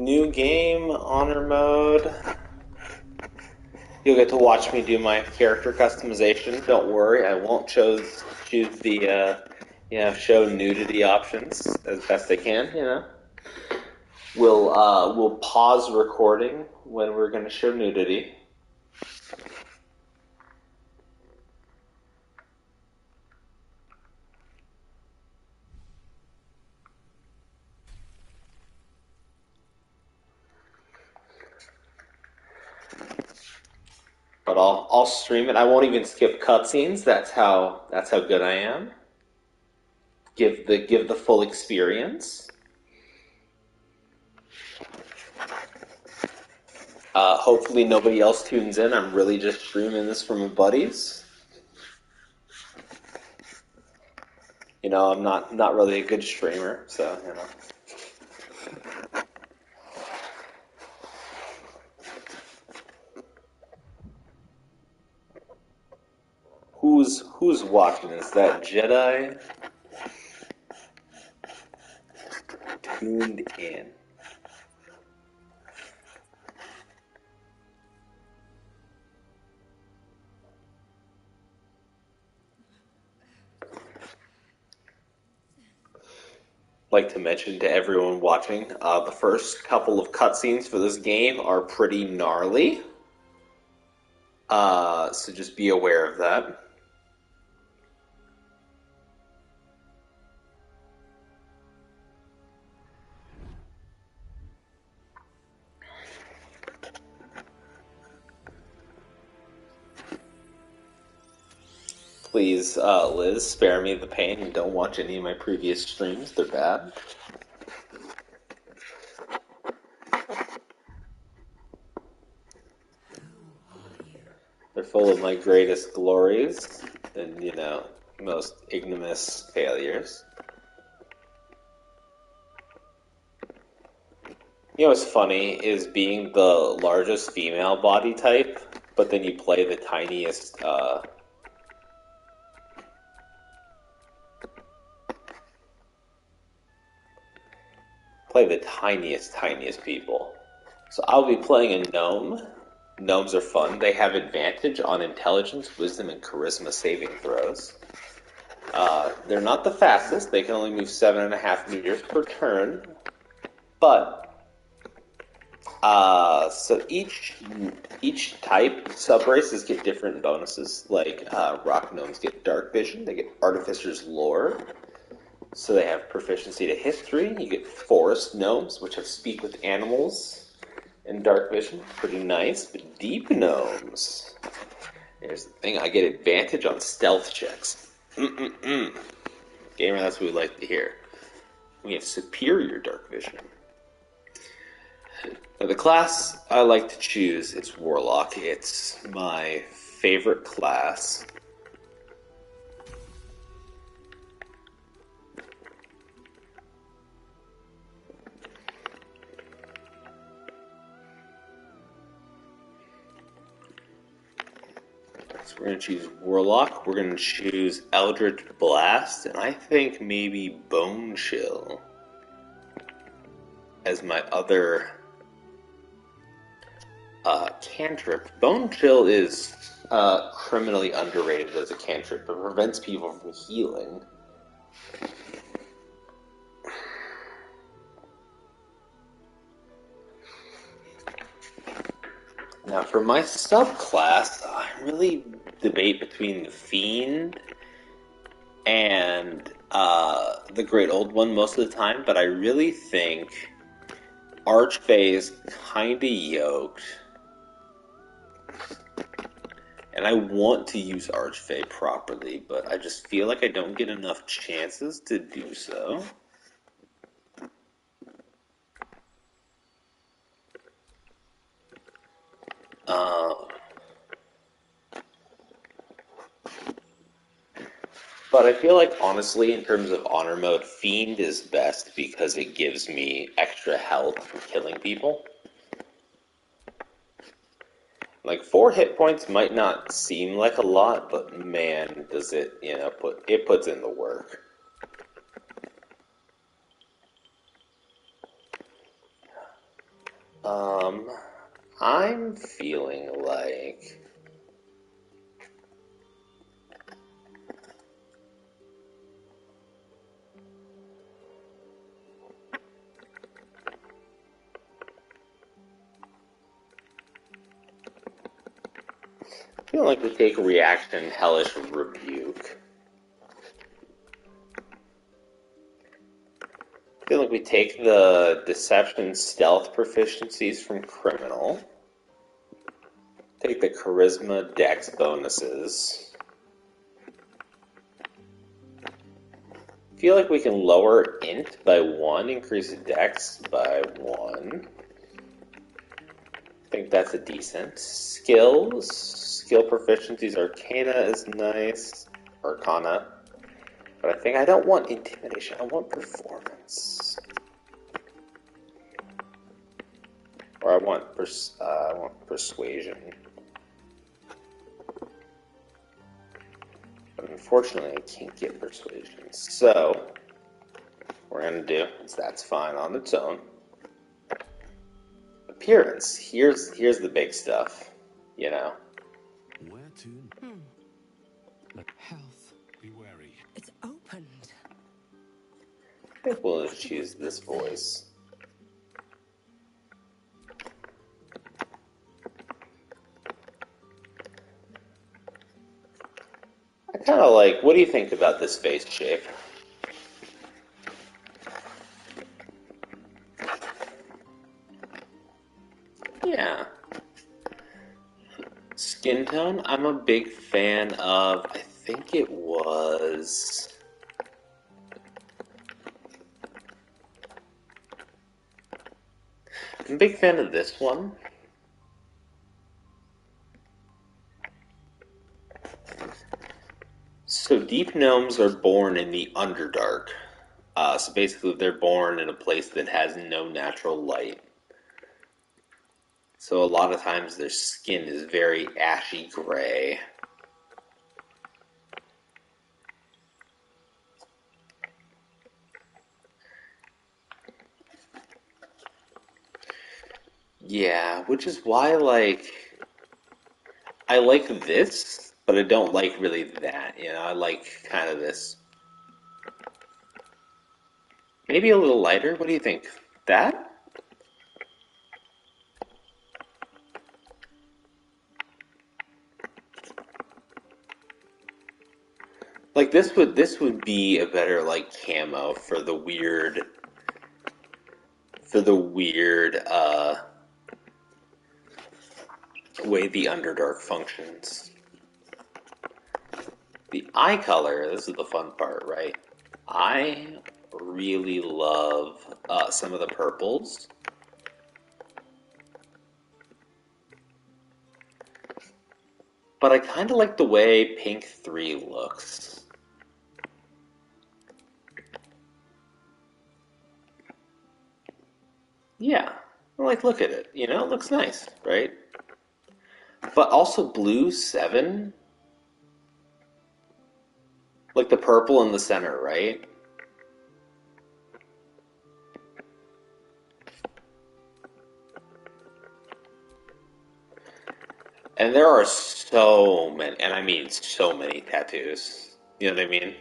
New game, honor mode. You'll get to watch me do my character customization. Don't worry, I won't choose the show nudity options as best I can. We'll pause recording when we're going to show nudity. But I'll stream it. I won't even skip cutscenes. That's how good I am. Give the full experience. Hopefully nobody else tunes in. I'm really just streaming this for my buddies. I'm not really a good streamer, so. Who's watching? Is that Jedi tuned in? Like to mention to everyone watching, the first couple of cutscenes for this game are pretty gnarly. So just be aware of that. Please, Liz, spare me the pain and don't watch any of my previous streams. They're bad. They're full of my greatest glories and, most ignominious failures. What's funny is being the largest female body type, but then you play the tiniest, tiniest people. So I'll be playing a gnome. Gnomes are fun. They have advantage on intelligence, wisdom, and charisma saving throws. They're not the fastest. They can only move 7.5 meters per turn. But so each type subraces get different bonuses. Like rock gnomes get dark vision. They get artificer's lore. So they have proficiency to history. You get forest gnomes, which have speak with animals and dark vision. Pretty nice. But deep gnomes. Here's the thing. I get advantage on stealth checks. Gamer, that's what we like to hear. We have superior dark vision. Now, the class I like to choose is Warlock. It's my favorite class. So we're going to choose Warlock. We're going to choose Eldritch Blast, and I think maybe Bone Chill as my other cantrip. Bone Chill is criminally underrated as a cantrip. It prevents people from healing. Now, for my subclass, I really debate between the Fiend and the Great Old One most of the time, but I really think Archfey is kind of yoked. And I want to use Archfey properly, but I just feel like I don't get enough chances to do so. But I feel like, honestly, in terms of honor mode, Fiend is best because it gives me extra health for killing people. Like, 4 hit points might not seem like a lot, but man, does it, it puts in the work. Um, I'm feeling like we take reaction hellish rebuke. I feel like we take the deception stealth proficiencies from criminal. Take the charisma dex bonuses. Feel like we can lower int by 1, increase dex by 1. I think that's a decent. Skills. Skill proficiencies. Arcana is nice. Arcana. But I think I don't want intimidation. I want performance. Or I want persuasion. But unfortunately, I can't get persuasion. So, what we're going to do is that's fine on its own. Appearance. Here's the big stuff. You know. Where to? Health. Be wary. It's opened. I think we'll just choose this voice. I kind of like, what do you think about this face shape? Yeah. Skin tone, I'm a big fan of, I think it was... I'm a big fan of this one. So deep gnomes are born in the Underdark. So basically they're born in a place that has no natural light. So a lot of times their skin is very ashy gray. Yeah, which is why, like, I like this, but I don't like really that, you know? I like kind of this. Maybe a little lighter? What do you think? That? Like, this would be a better, like, camo for the weird, way the Underdark functions. The eye color, this is the fun part, right? I really love some of the purples. But I kind of like the way Pink 3 looks. Yeah, like, look at it. You know, it looks nice, right? But also Blue 7, like the purple in the center, right? And there are so many, and I mean so many tattoos. You know what I mean?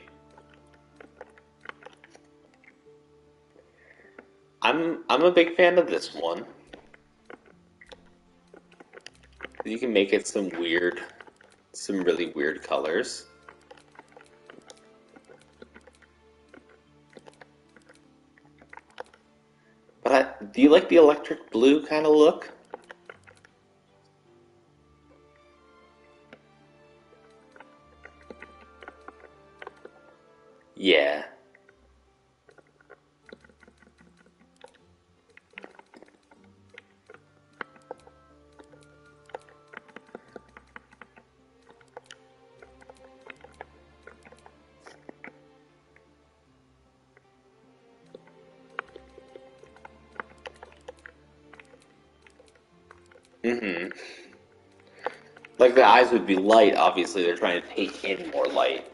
I'm a big fan of this one. You can make it some really weird colors. But do you like the electric blue kind of look? Yeah. Mm-hmm. Like the eyes would be light, obviously they're trying to take in more light.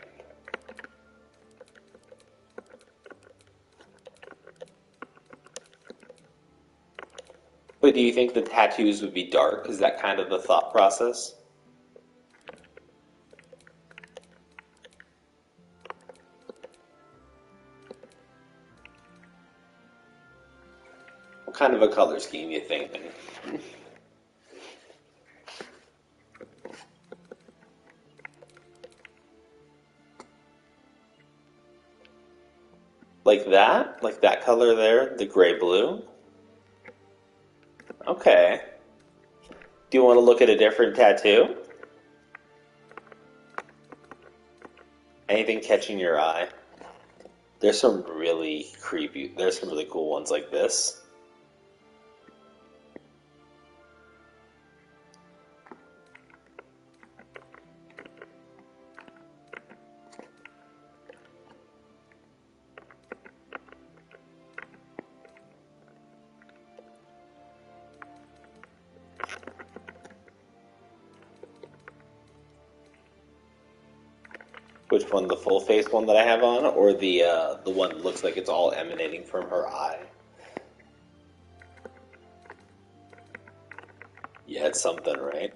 But do you think the tattoos would be dark? Is that kind of the thought process? What kind of a color scheme you thinking? Like that? Like that color there? The gray blue? Okay. Do you want to look at a different tattoo? Anything catching your eye? There's some really creepy, there's some really cool ones like this. Which one, the full face one that I have on, or the one that looks like it's all emanating from her eye? Yeah, it's something, right?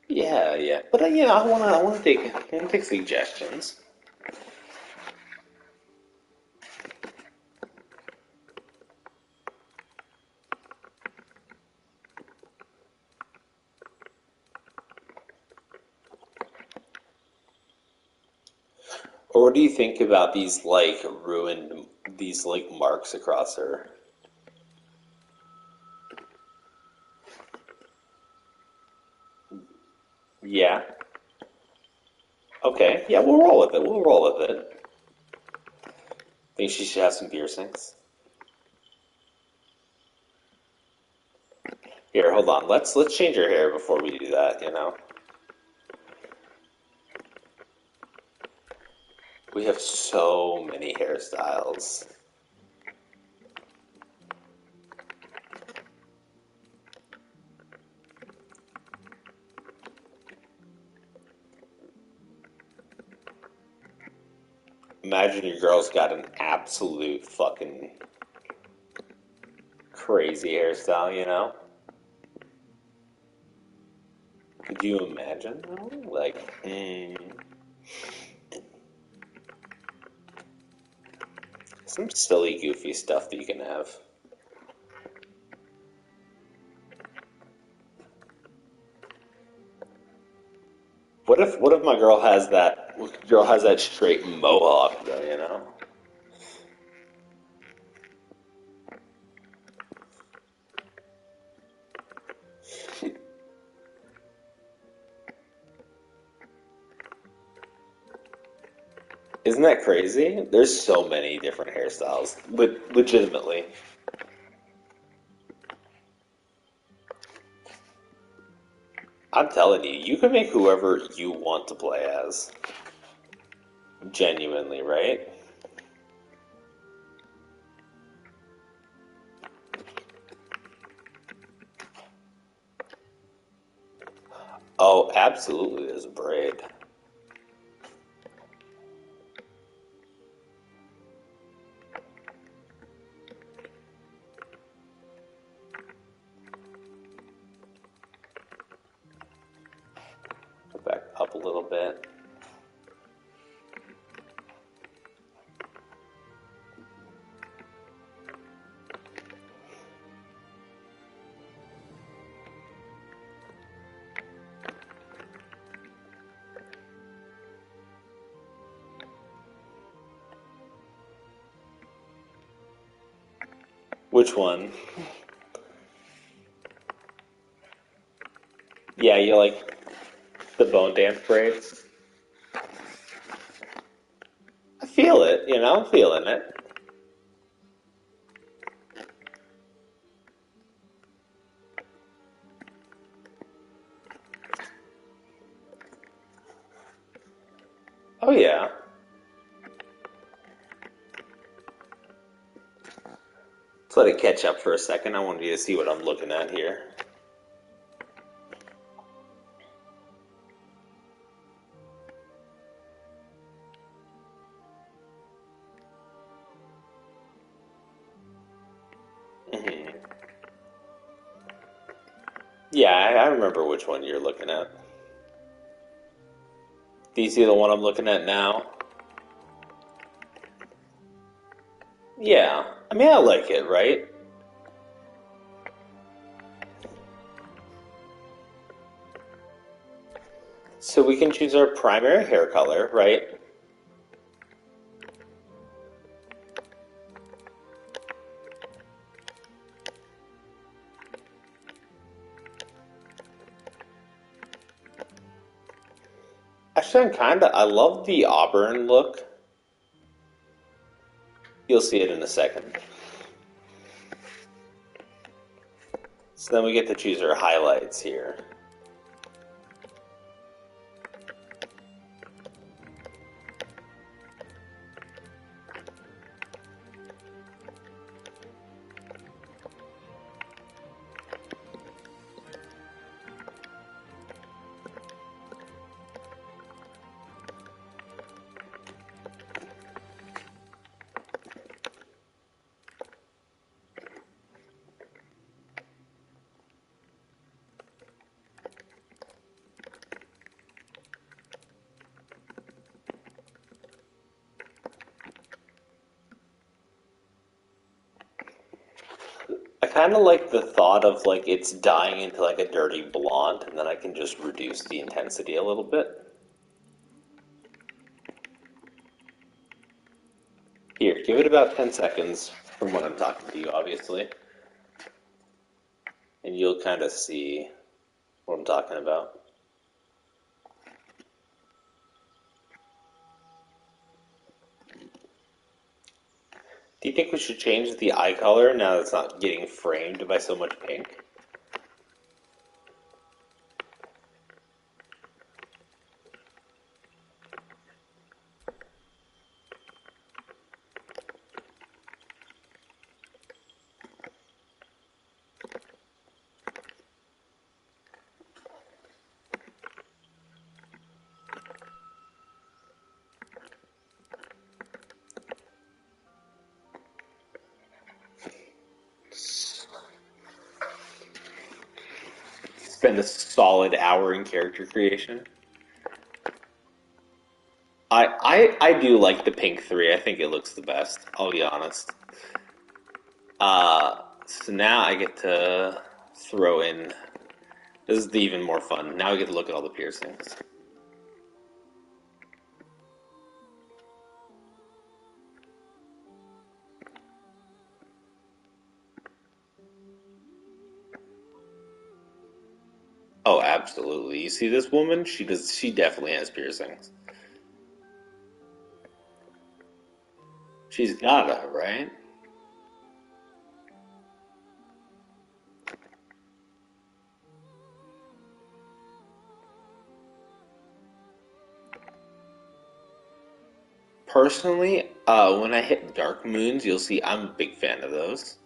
Yeah, yeah. But yeah, I wanna take suggestions. Or what do you think about these like ruined, these like marks across her? Yeah. Okay. Yeah, we'll roll with it. We'll roll with it. Think she should have some piercings. Here, hold on. Let's change her hair before we do that. We have so many hairstyles. Imagine your girl's got an absolute fucking crazy hairstyle. Could you imagine? Like, some silly, goofy stuff that you can have. What if my girl has that straight mohawk though? Isn't that crazy? There's so many different hairstyles. Legitimately. I'm telling you, you can make whoever you want to play as. Genuinely, right? Oh, absolutely, there's a braid. Go back up a little bit. Which one? Yeah, you like the bone dance braids? I feel it, I'm feeling it. Oh, yeah. Let's let it catch up for a second. I wanted you to see what I'm looking at here. Yeah, I remember which one you're looking at. Do you see the one I'm looking at now? Yeah. I mean, I like it, right? So we can choose our primary hair color, right? Actually, I love the auburn look. You'll see it in a second. So then we get to choose our highlights here. I kind of like the thought of like it's dying into like a dirty blonde, and then I can just reduce the intensity a little bit. Here, give it about 10 seconds from when I'm talking to you, obviously, and you'll kind of see what I'm talking about. Do you think we should change the eye color now that it's not getting framed by so much pink? Spend a solid hour in character creation. I do like the pink three. I think it looks the best. I'll be honest. So now I get to throw in. This is the even more fun. Now I get to look at all the piercings. Oh, absolutely. You see this woman? She does. She definitely has piercings. She's gotta, right? Personally, when I hit dark moons, you'll see I'm a big fan of those.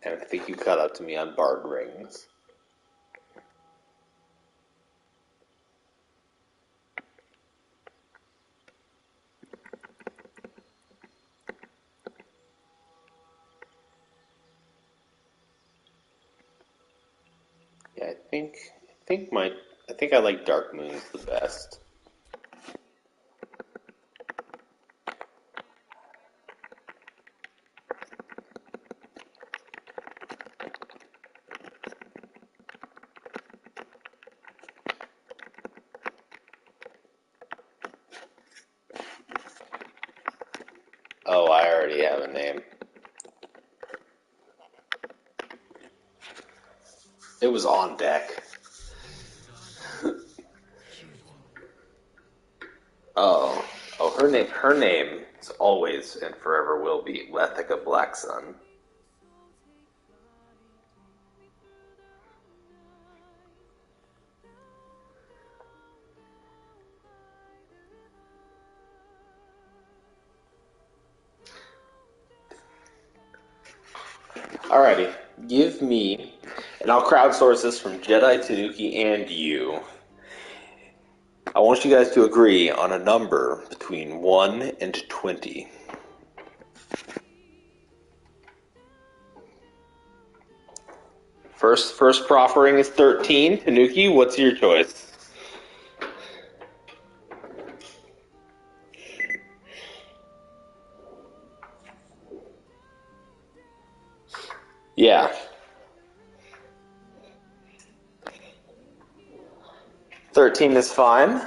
And I think you caught up to me on barred rings. Yeah, I think I like dark moons the best. It was on deck. Oh, her name is always and forever will be Lethica Blacksun. Alrighty, give me, and I'll crowdsource this from Jedi, Tanuki, and you. I want you guys to agree on a number between 1 and 20. First proffering is 13. Tanuki, what's your choice? Yeah. 13 is fine.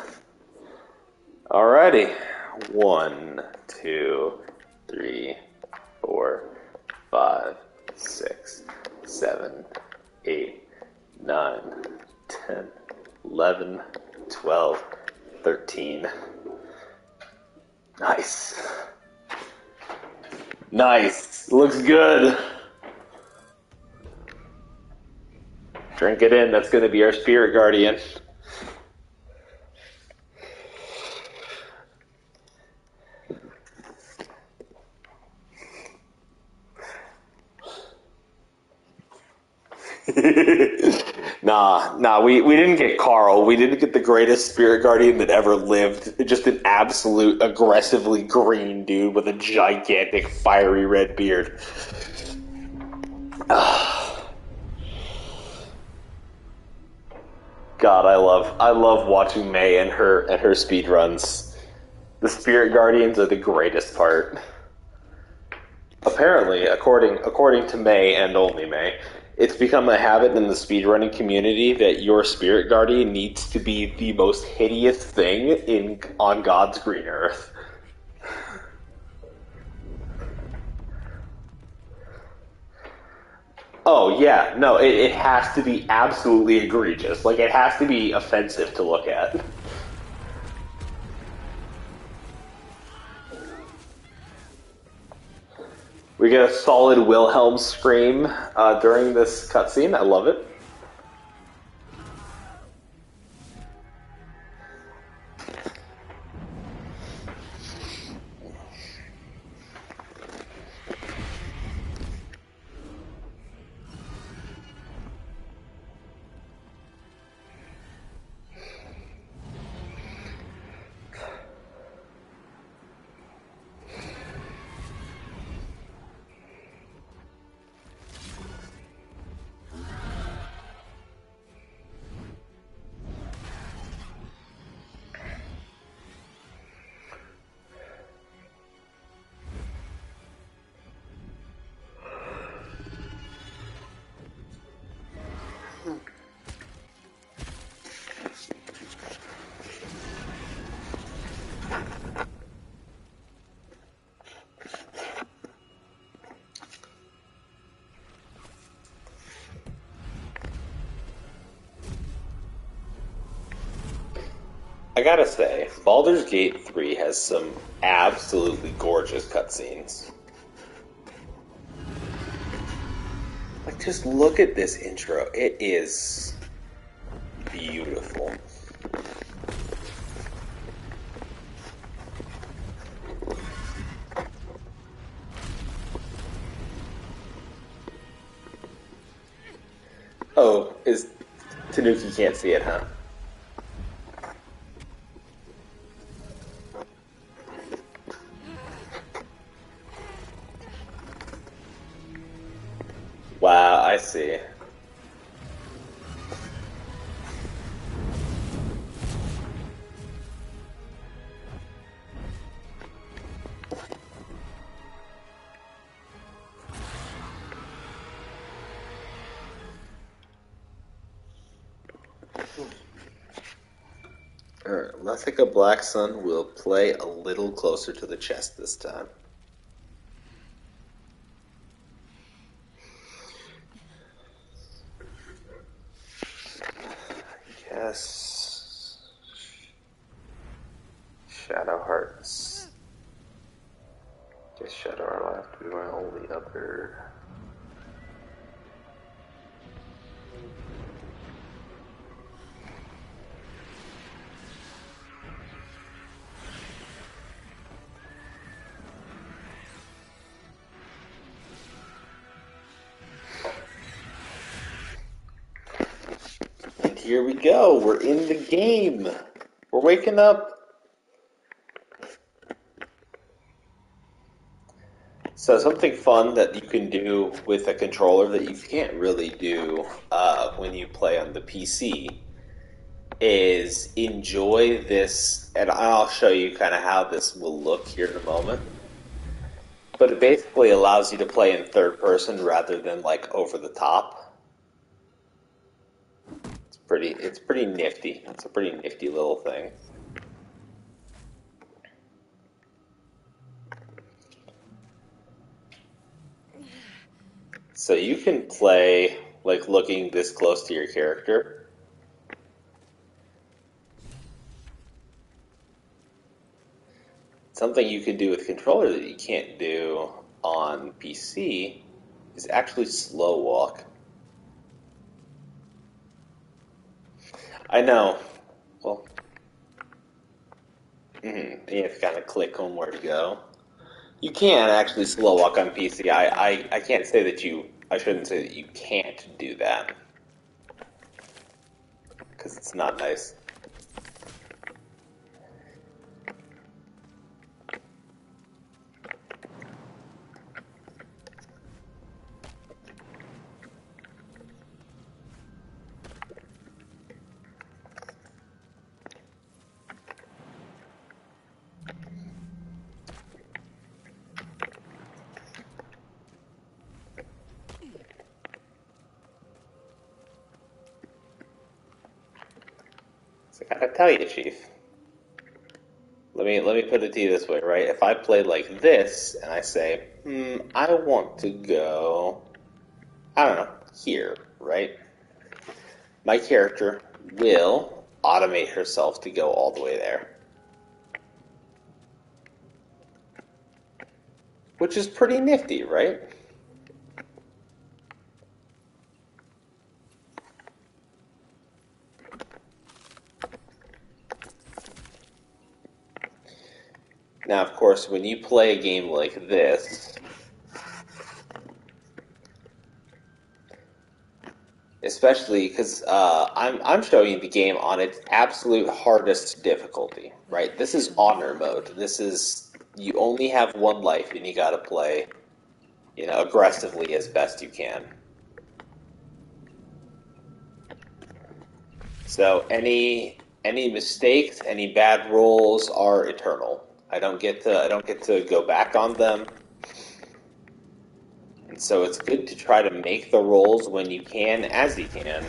Alrighty. 1, 2, 3, 4, 5, 6, 7, 8, 9, 10, 11, 12, 13. Nice. Nice. Looks good. Drink it in. That's going to be our spirit guardian. Nah, we didn't get Carl. We didn't get the greatest spirit guardian that ever lived. Just an absolute aggressively green dude with a gigantic fiery red beard. God, I love watching May and her speed runs. The spirit guardians are the greatest part. Apparently, according to May and only May, it's become a habit in the speedrunning community that your spirit guardian needs to be the most hideous thing on God's green earth. Oh yeah, no, it has to be absolutely egregious. Like it has to be offensive to look at. We get a solid Wilhelm scream during this cutscene. I love it. I gotta say, Baldur's Gate 3 has some absolutely gorgeous cutscenes. Like, just look at this intro. It is beautiful. Oh, is Tanuki can't see it, huh? Wow, I see. Lethica Blacksun will play a little closer to the chest this time. guess Shadow Hearts. Guess Shadow Heart will have to be my only other. And here we go. We're in the game. We're waking up. So something fun that you can do with a controller that you can't really do when you play on the PC is enjoy this, and I'll show you kind of how this will look here in a moment. But it basically allows you to play in third person rather than like over the top. It's pretty nifty. It's a pretty nifty little thing. So you can play like looking this close to your character. Something you can do with controller that you can't do on PC is actually slow walk. I know. Well, you have to kind of click on where to go. You can actually slow walk on PC. I can't say that you. I shouldn't say that you can't do that because it's not nice. So I gotta tell you, Chief. Let me put it to you this way, right? If I play like this and I say, I want to go, I don't know, here, right? My character will automate herself to go all the way there. Which is pretty nifty, right? Now, of course, when you play a game like this, especially because I'm showing you the game on its absolute hardest difficulty, right? This is honor mode. This is you only have one life, and you got to play, aggressively as best you can. So any mistakes, any bad rolls are eternal. I don't get to go back on them. And so it's good to try to make the rolls when you can, as you can.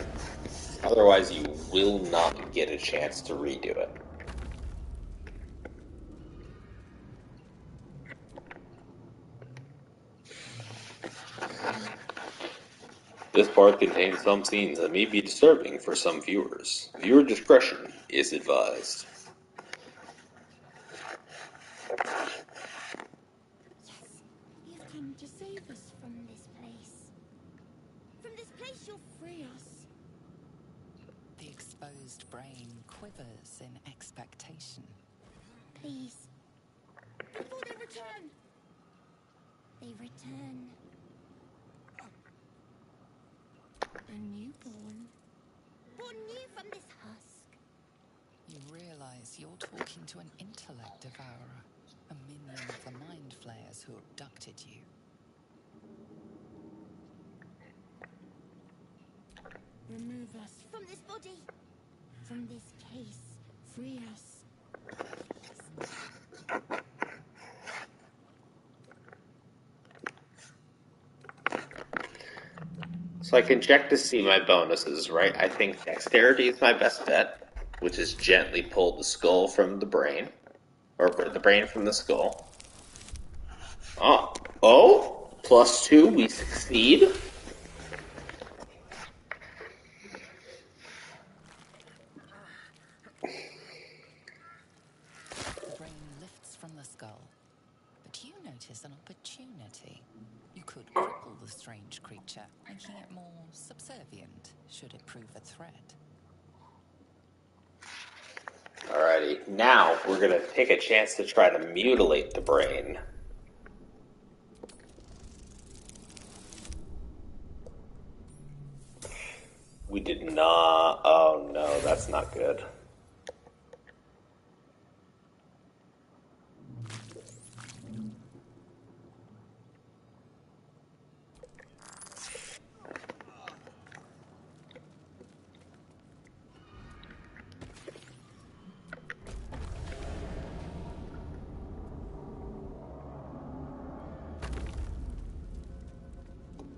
Otherwise, you will not get a chance to redo it. This part contains some scenes that may be disturbing for some viewers. Viewer discretion is advised. You've come to save us from this place. From this place you'll free us. The exposed brain quivers in expectation. Please. Before they return. They return. A newborn. Born new from this husk. You realize you're talking to an intellect devourer, a minion of the mind flayers who abducted you. Remove us from this body. From this case. Free us. So I can check to see my bonuses, right? I think dexterity is my best bet, which is gently pull the skull from the brain, or the brain from the skull. Oh, +2, we succeed. this an opportunity. You could cripple the strange creature, making it more subservient should it prove a threat. Alrighty, now we're gonna take a chance to try to mutilate the brain. We did not... Oh no, that's not good.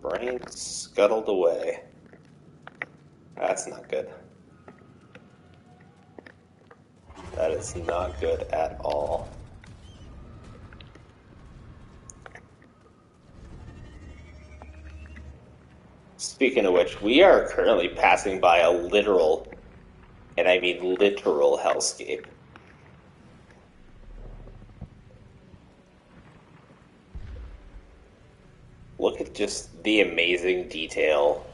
Brain scuttled away. That's not good. That is not good at all. Speaking of which, we are currently passing by a literal, and I mean literal, hellscape. Look at just the amazing detail.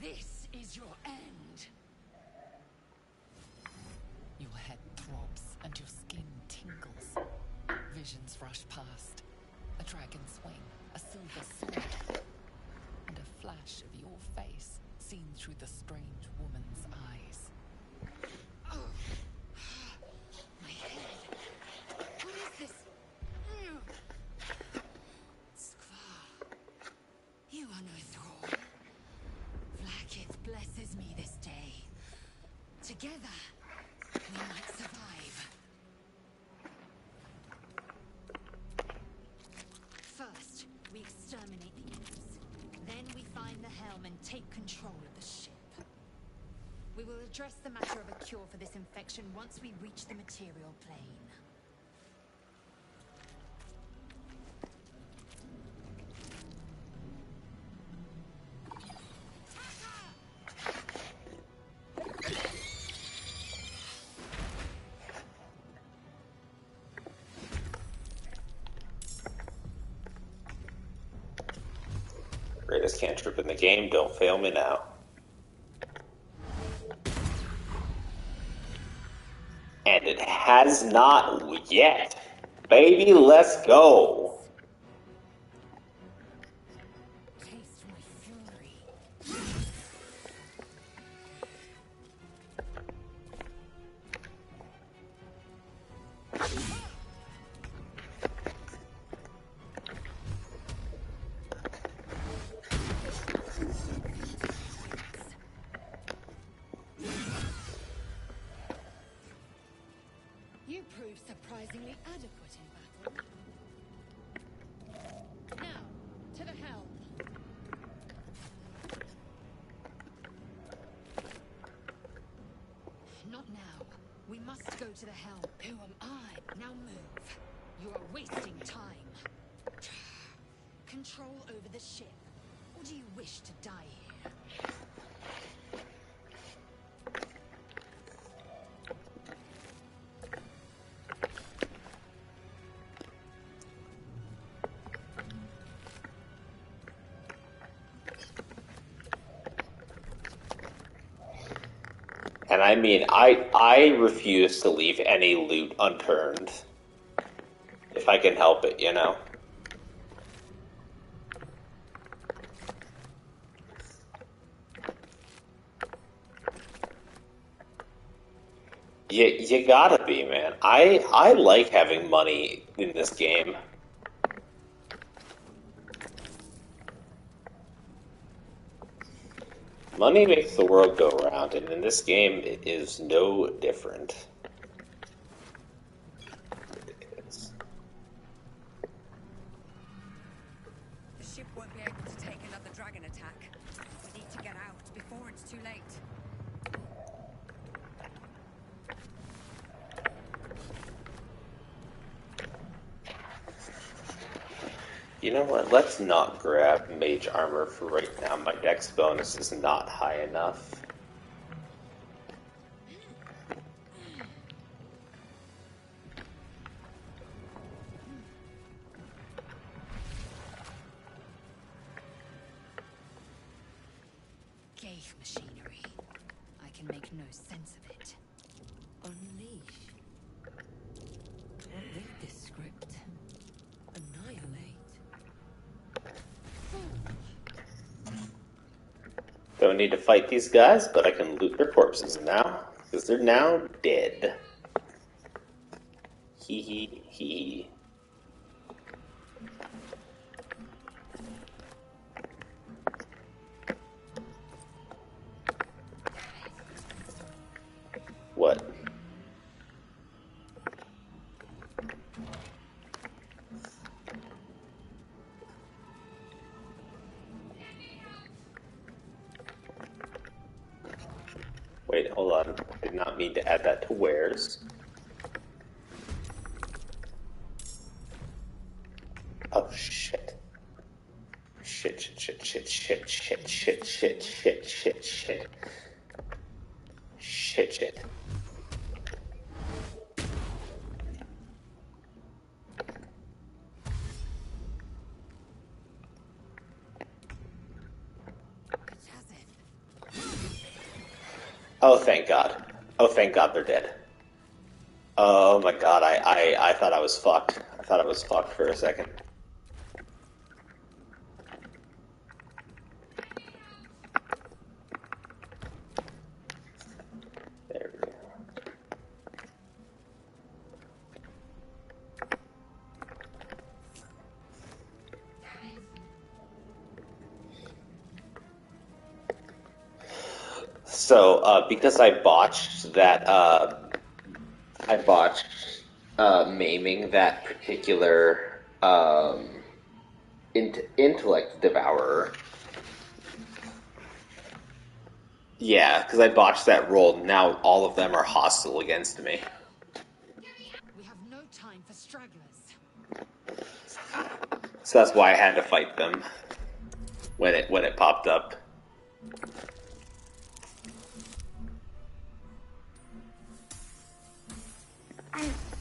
This is your end. Your head throbs and your skin tingles. Visions rush past. A dragon swing, a silver sword, and a flash of your face seen through the strange woman's eyes. Oh. My head. What is this? Skvar. You are no thrall. Vlaakith blesses me this day. Together, we might survive. First, we exterminate the imps. Then we find the helm and take control of the ship. We will address the matter of a cure for this infection once we reach the material plane. Greatest cantrip in the game, don't fail me now. And it has not yet. Baby, let's go. Taste my fury. You proved surprisingly adequate in battle. Now, to the helm. Not now. We must go to the helm. Who am I? Now move. You are wasting time. Control over the ship. Or do you wish to die here? And I mean, I refuse to leave any loot unturned. If I can help it, you know? You gotta be, man. I like having money in this game. Money makes the world go round, and in this game, it is no different. The ship won't be able to take another dragon attack. We need to get out before it's too late. You know what? Let's not grab mage armor for right now. My dex bonus is not high enough. Ghaik machinery. I can make no sense of it. Unleash. Read this script. Annihilate. Don't need to fight these guys, but I can loot their corpses now, because they're now dead. Hee hee hee. What? Wait, hold on. Did not mean to add that to wares. Oh shit. Shit, shit, shit, shit, shit, shit, shit, shit, shit, shit, shit. Shit, shit. Oh, thank God. Oh, thank God they're dead. Oh my God, I thought I was fucked. I thought I was fucked for a second. There we go. So, because I botched that, maiming that particular intellect devourer. Yeah, because I botched that roll. Now all of them are hostile against me. We have no time for stragglers. So that's why I had to fight them when it popped up.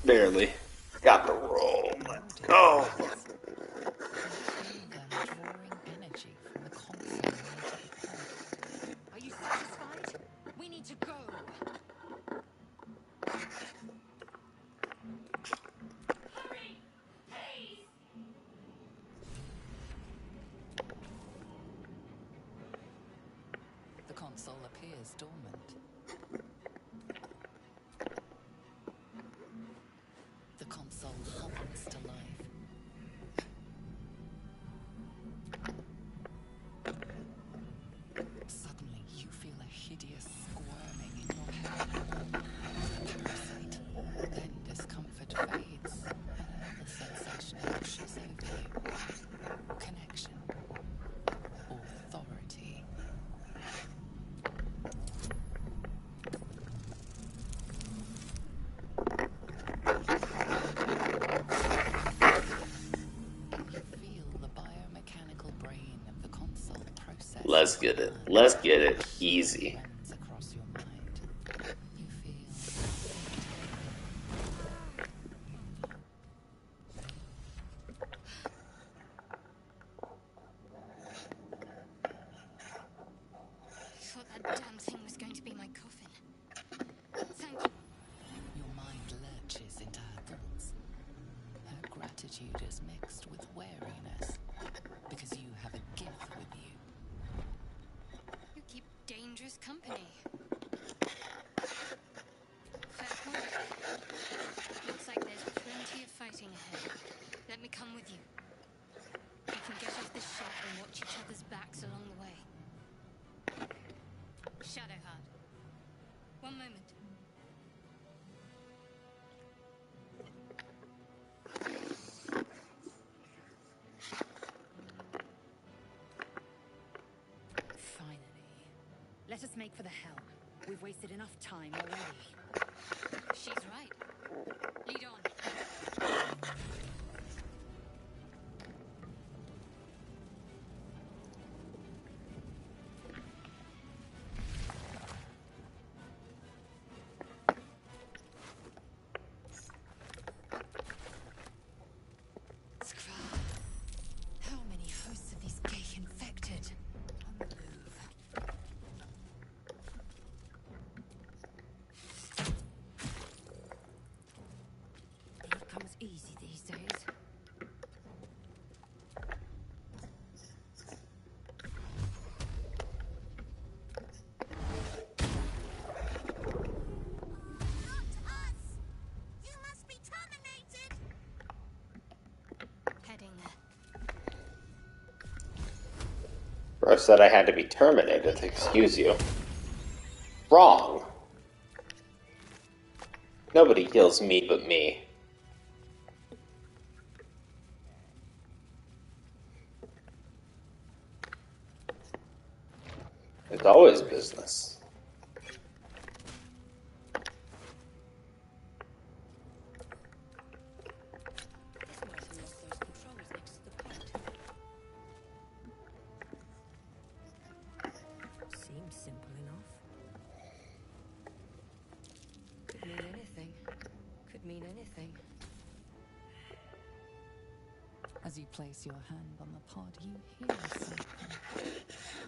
Barely. Got the roll. Let's go. Feel them drawing energy from the console near to the pod. Are you satisfied? We need to go. The console appears dormant. The console hums to life. Suddenly, you feel a hideous squirming in your head. A parasite. Then discomfort fades, and another sensation washes over you. Connection. Authority. You feel the biomechanical brain of the console process. Let's get it. Let's get it. Easy. Runs across your mind. You feel I thought that damn thing was going to be my coffin. Thank you. your mind lurches into her thoughts. Her gratitude is mixed with wariness, because you have a gift with you. You keep dangerous company. Fair point. Looks like there's plenty of fighting ahead. Let me come with you. We can get off this ship and watch each other's backs along the way. Shadowheart. One moment. Finally. Let us make for the helm. We've wasted enough time already. She's right. Lead on. Bro said I had to be terminated. Excuse you. Wrong. Nobody kills me but me. It's always business. This might unlock those controls next to the pod. Seems simple enough. Could mean anything. Could mean anything. As you place your hand on the pod, you hear something.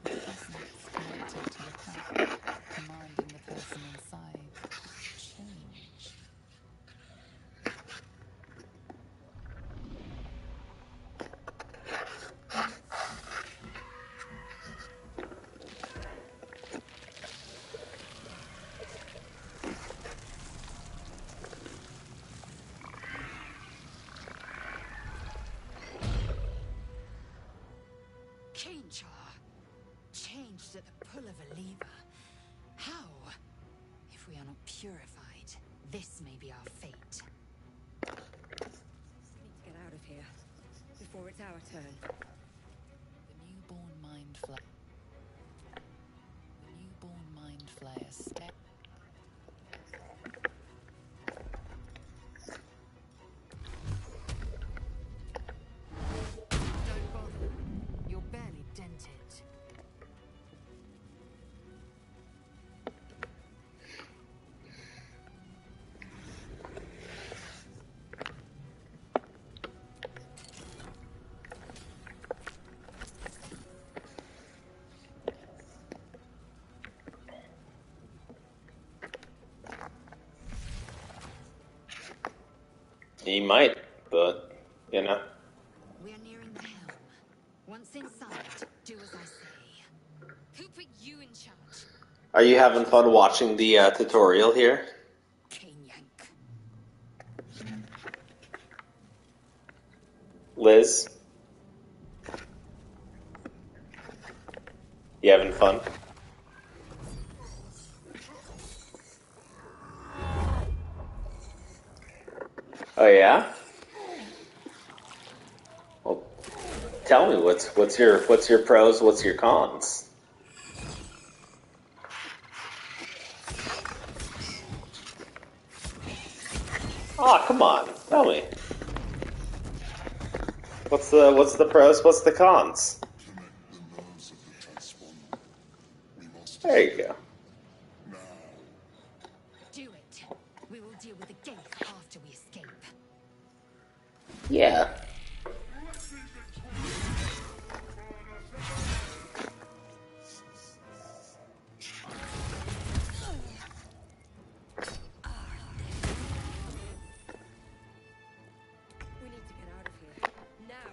A presence connected to the pack, commanding the person inside to change. Change changed at the pull of a lever. How? If we are not purified, this may be our fate. We need to get out of here before it's our turn. The newborn mind flayer. The newborn mind flayer step. Don't bother. You're barely dented. He might, but, you know. We are nearing the helm. Once inside, do as I say. Who put you in charge? Are you having fun watching the tutorial here? Cane yank. Liz? You having fun? Oh yeah? Well, tell me what's your pros, what's your cons? Ah, come on, tell me. What's the pros, what's the cons? There you go. Do it. We will deal with the gate after we escape. Yeah. We need to get out of here. Now.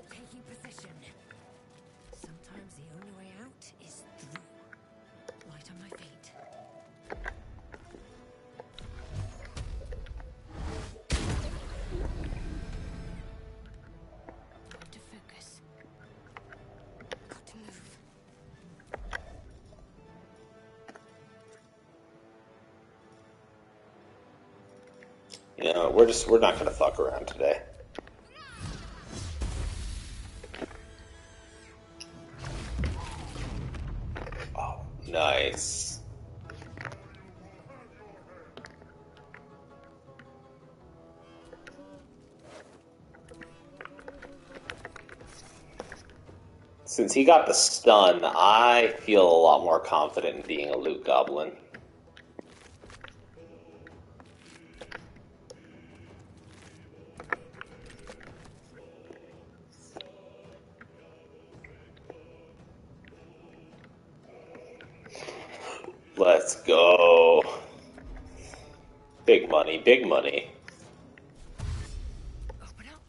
Taking position. Sometimes the only way out is through. Light on my feet. Time to focus. Got to move. You know, we're not gonna fuck around today. Oh, nice. Since he got the stun, I feel a lot more confident in being a loot goblin. Let's go. Big money, big money. Open up.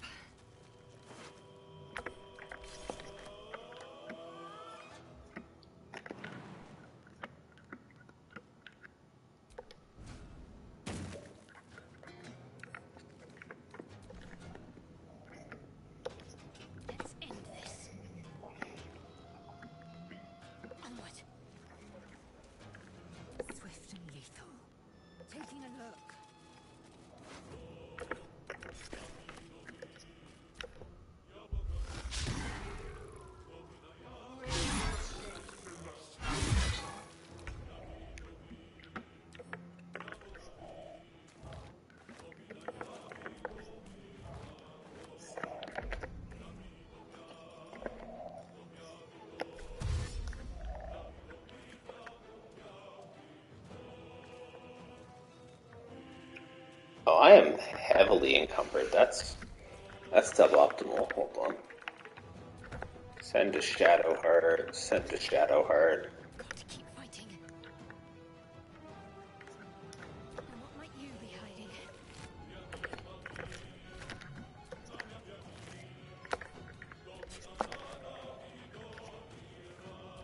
Oh, I am heavily encumbered. That's suboptimal. Hold on. Send to Shadowheart. Send to Shadowheart. Got to keep fighting. And what might you be hiding?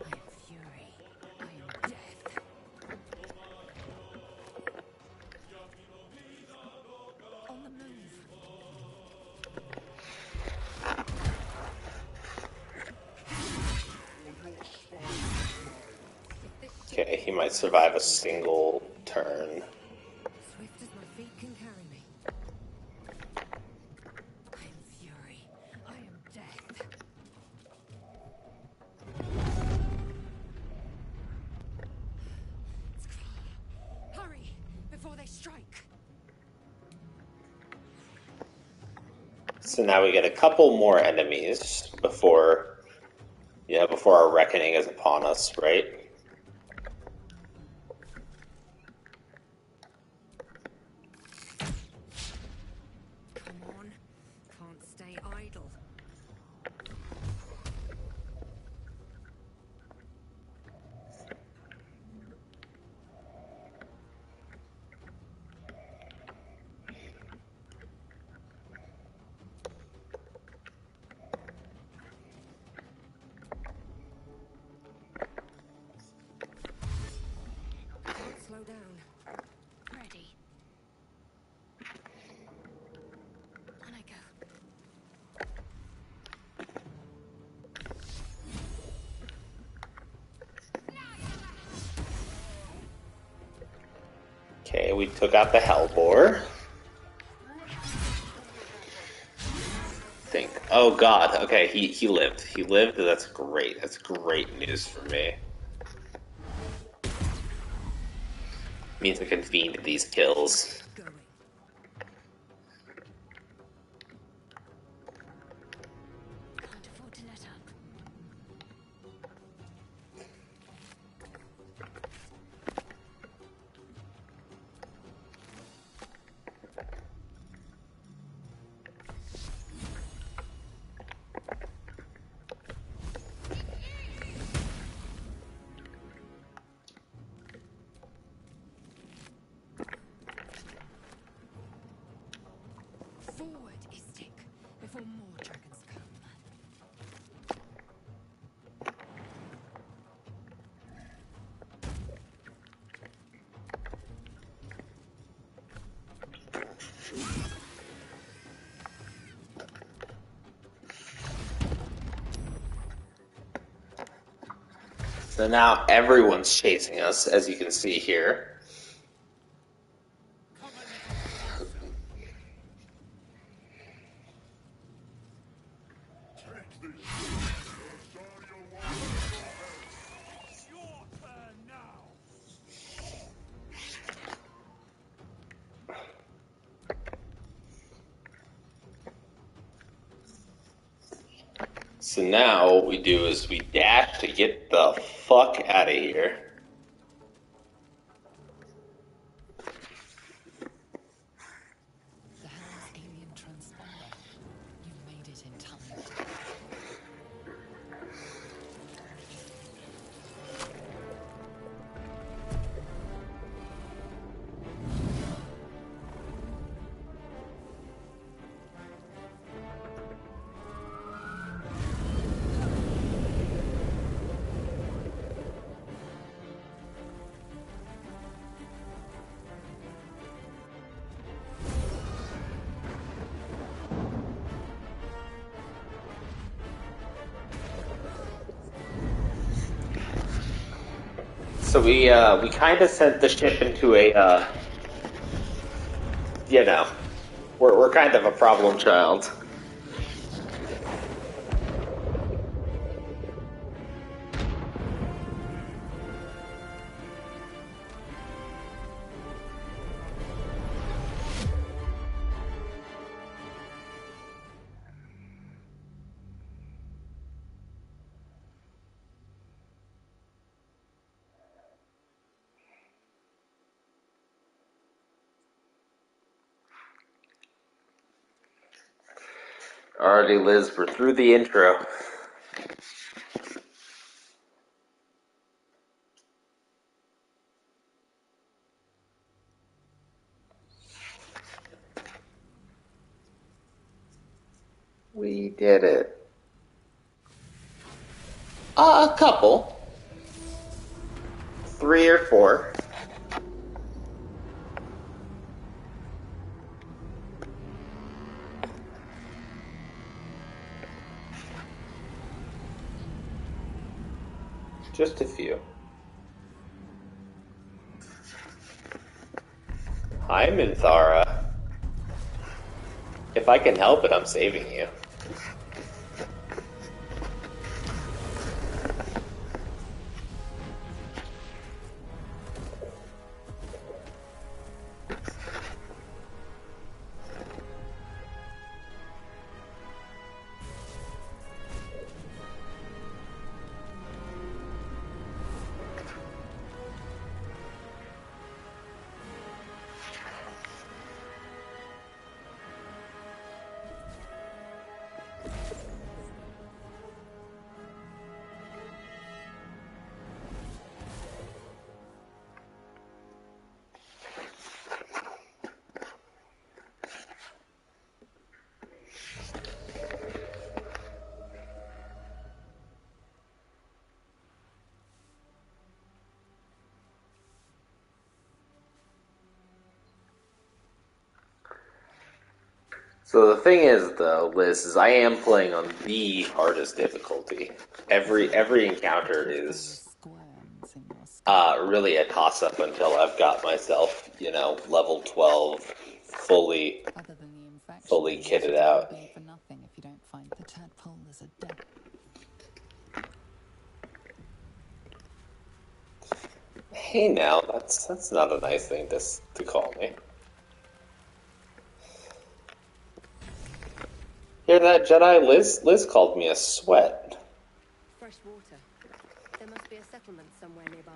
I am fury. I am death. On the move. If this ship Okay, he might survive a single turn. Swift as my feet can carry me. I am fury. I am death. Hurry before they strike. So now we get a couple more enemies before, before our reckoning is upon us, right? Come on. Can't stay idle. Can't slow down. ready. On I go. Okay, we took out the Hellbore. Think. Oh God. Okay, he lived. He lived. That's great. That's great news for me. Means I can fiend these kills. Going. Can't afford to let up. Forward, Istik, before more dragons come. So now everyone's chasing us, as you can see here. So now what we do is we dash to get the fuck out of here. The helm's alien transponder. You've made it in time. So we kind of sent the ship into a, we're kind of a problem child. Alrighty, Liz, we're through the intro. We did it. A couple. 3 or 4. Just a few. Hi, Minthara. If I can help it, I'm saving you. So the thing is, though, Liz, is I am playing on the hardest difficulty. Every encounter is Squirms in your skin. really a toss-up until I've got myself, level 12, fully Other than the infection, fully kitted out. be for nothing if you don't find the tadpole is a dead. Hey, now that's not a nice thing to call me. Hear that, Jedi? Liz called me a sweat. Fresh water. There must be a settlement somewhere nearby.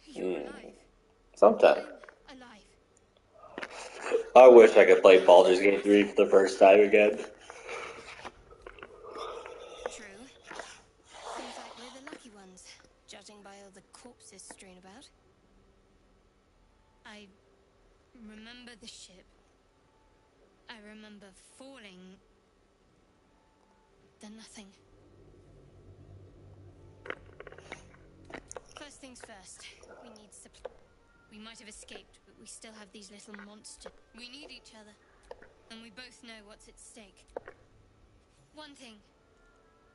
You're alive. Sometimes. I'm alive. I wish I could play Baldur's Gate 3 for the first time again. True. Seems like we're the lucky ones, judging by all the corpses strewn about. I remember the ship. I remember falling. Then nothing. First things first, we need supply. We might have escaped, but we still have these little monsters. We need each other, and we both know what's at stake. One thing,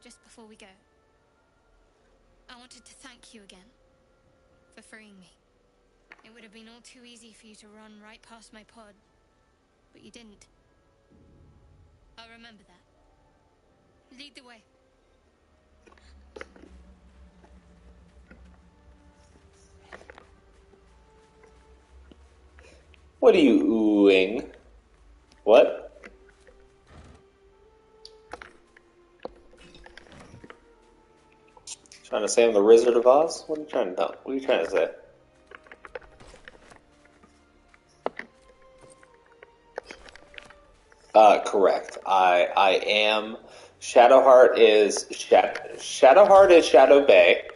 just before we go. I wanted to thank you again for freeing me. It would have been all too easy for you to run right past my pod, but you didn't. I'll remember that. Lead the way. What are you oohing? What? Trying to say I'm the Wizard of Oz? What are you trying to tell? What are you trying to say? Correct. I am. Shadowheart is Shadow Bay.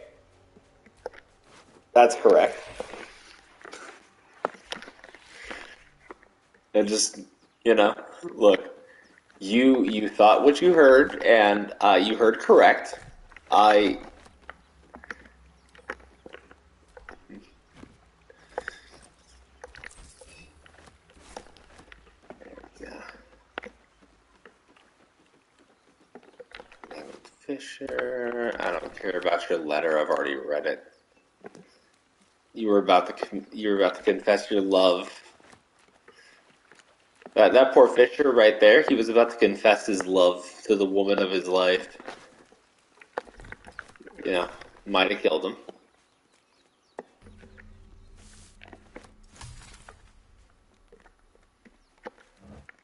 That's correct. And just look. You thought what you heard, and you heard correct. I. Fisher, I don't care about your letter. I've already read it. You were about to confess your love. That poor Fisher right there. He was about to confess his love to the woman of his life. Might have killed him.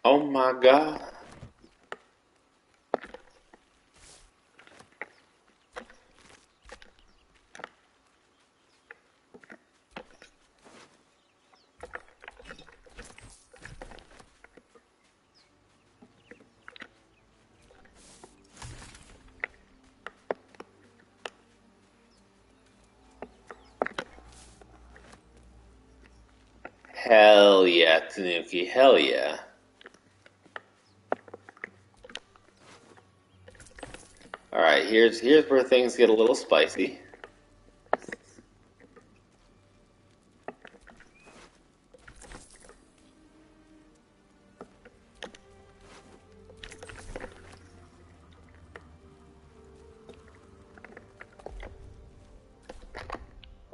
Oh my god. Hell yeah, Tanuki, hell yeah. Alright, here's where things get a little spicy.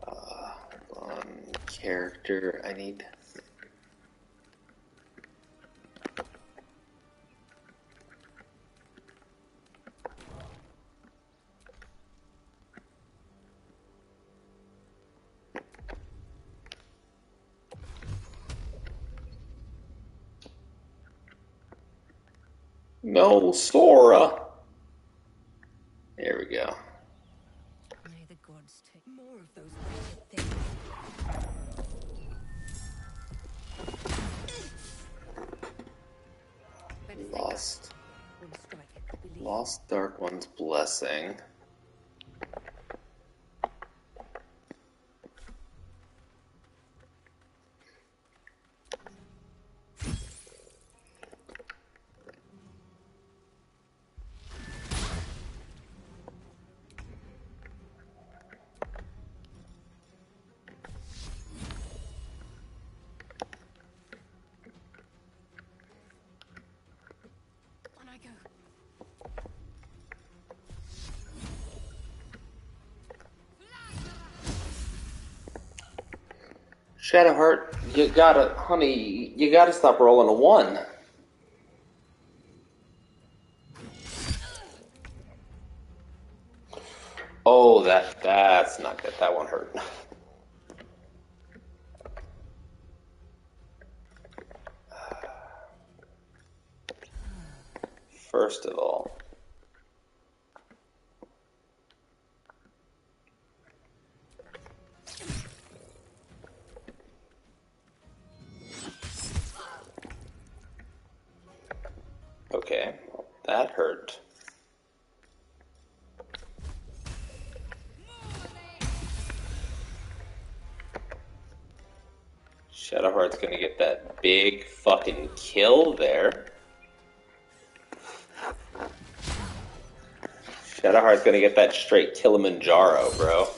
Hold on, character, I need... No, Sora! There we go. May the gods take more of those wretched things. Lost. Will strike it, believe. Lost Dark One's Blessing. On I go. Shadowheart, honey, you gotta stop rolling a 1. Oh, that's not good. That one hurt. First of all, okay, well, that hurt. Shadowheart's gonna get that big fucking kill there. Shadowheart's gonna get that straight Kilimanjaro, bro.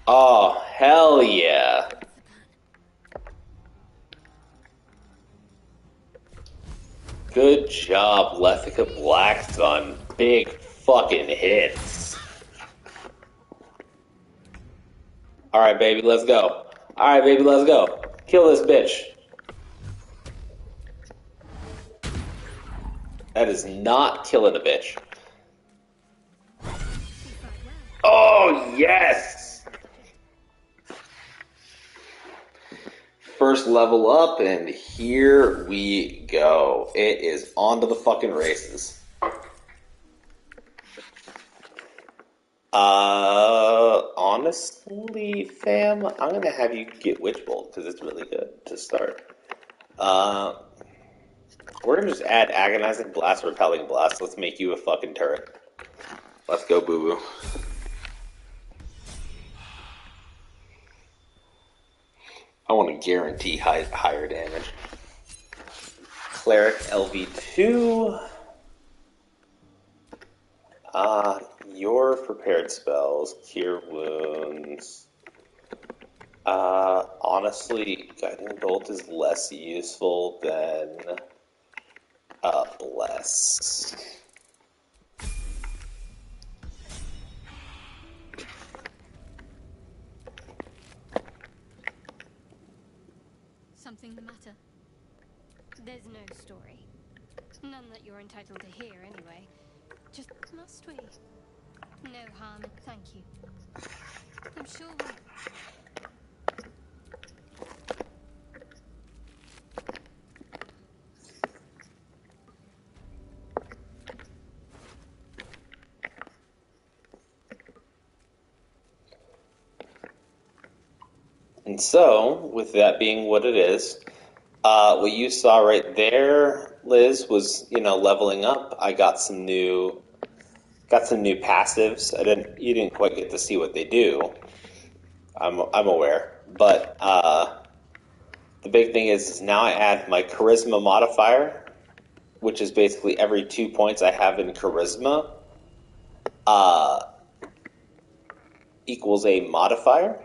Oh, hell yeah. Good job, Lethica Blacksun. Big fucking hits. Alright, baby, let's go. Alright, baby, let's go. Kill this bitch. That is not killing a bitch. Oh, yes! First level up, and here we go. It is on to the fucking races. Honestly, fam, I'm gonna have you get Witch Bolt, because it's really good to start. We're gonna just add Agonizing Blast, Repelling Blast. Let's make you a fucking turret. Let's go, boo-boo. I want to guarantee higher damage. Cleric LV2. Your prepared spells, Cure Wounds. Honestly, Guiding Bolt is less useful than Bless. Something the matter? There's no story. None that you're entitled to hear, anyway. Just must we? No harm, thank you. I'm sure we... And so, with that being what it is, what you saw right there, Liz, was leveling up. I got some new passives. You didn't quite get to see what they do. I'm aware, but the big thing is now I add my charisma modifier, which is basically every 2 points I have in charisma equals a modifier,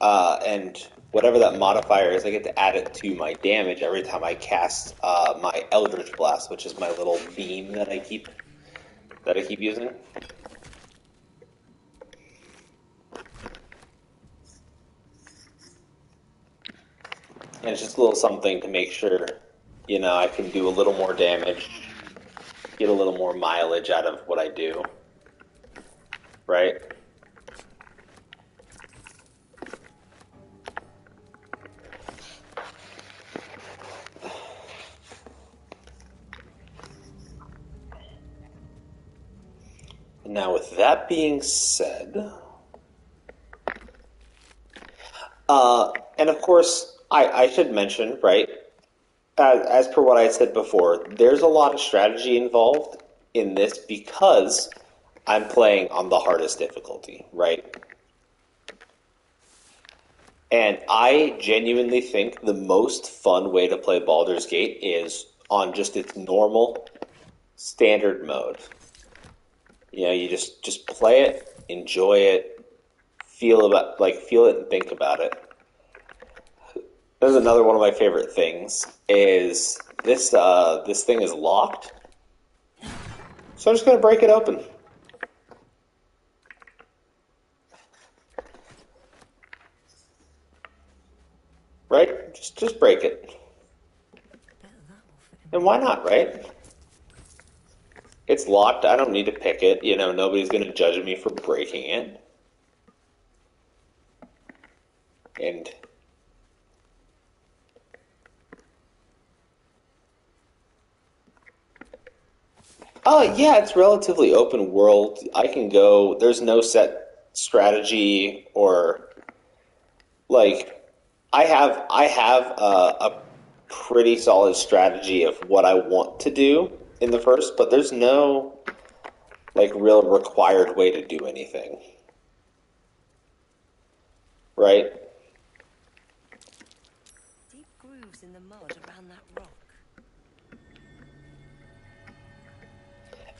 and whatever that modifier is, I get to add it to my damage every time I cast my Eldritch Blast, which is my little beam that I keep using. And it's just a little something to make sure, I can do a little more damage, get a little more mileage out of what I do, right? Now, with that being said, and of course, I should mention, right, as per what I said before, there's a lot of strategy involved in this because I'm playing on the hardest difficulty, right? And I genuinely think the most fun way to play Baldur's Gate is on just its normal standard mode. You just play it, enjoy it, feel it and think about it. There's another one of my favorite things is this thing is locked. So I'm just gonna break it open. Right? Just break it. And why not, right? It's locked, I don't need to pick it, nobody's gonna judge me for breaking it. And yeah, it's relatively open world. I can go. There's no set strategy or I have a pretty solid strategy of what I want to do in the first, but there's no real required way to do anything, right? Deep grooves in the mud around that rock.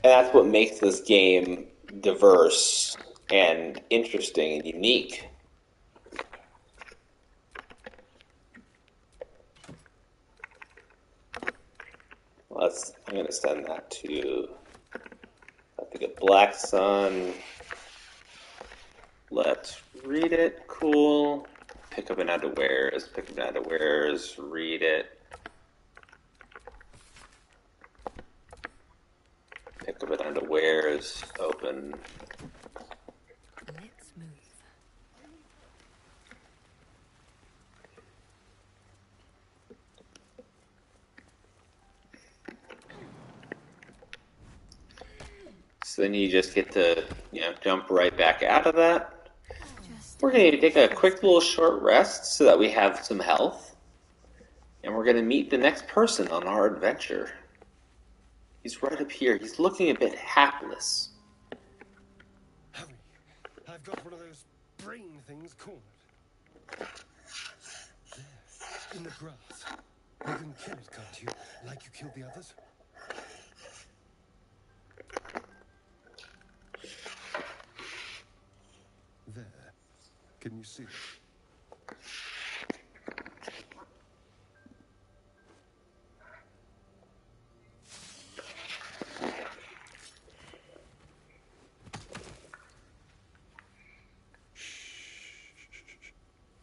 And that's what makes this game diverse and interesting and unique. I'm going to send that to, I think, a Blacksun. Let's read it. Cool. Pick up an unawares. Read it. Pick up an unawares. Open. Let's move. So then you just get to, jump right back out of that. We're going to take a quick little short rest so that we have some health. And we're going to meet the next person on our adventure. He's right up here. He's looking a bit hapless. Hurry! I've got one of those brain things cornered. There, in the grass. You can kill it, can't you? Like you killed the others? There. Can you see it?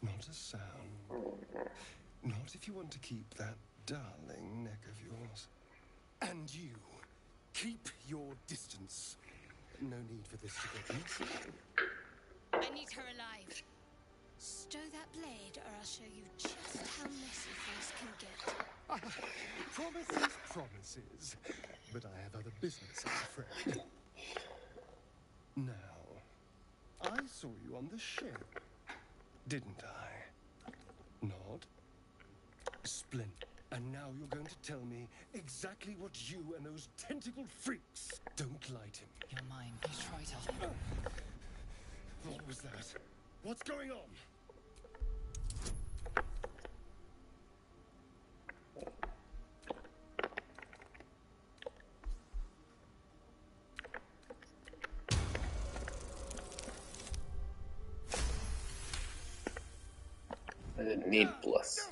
Not a sound. Not if you want to keep that darling neck of yours. And you, keep your distance. No need for this to get messy. I need her alive. Stow that blade, or I'll show you just how messy things can get. Promises, promises. But I have other business, I'm afraid. Now, I saw you on the ship, didn't I? Not? Splendid. And now you're going to tell me exactly what you and those tentacled freaks don't light him. You're mine. I'll try to. What was that? What's going on? Needless.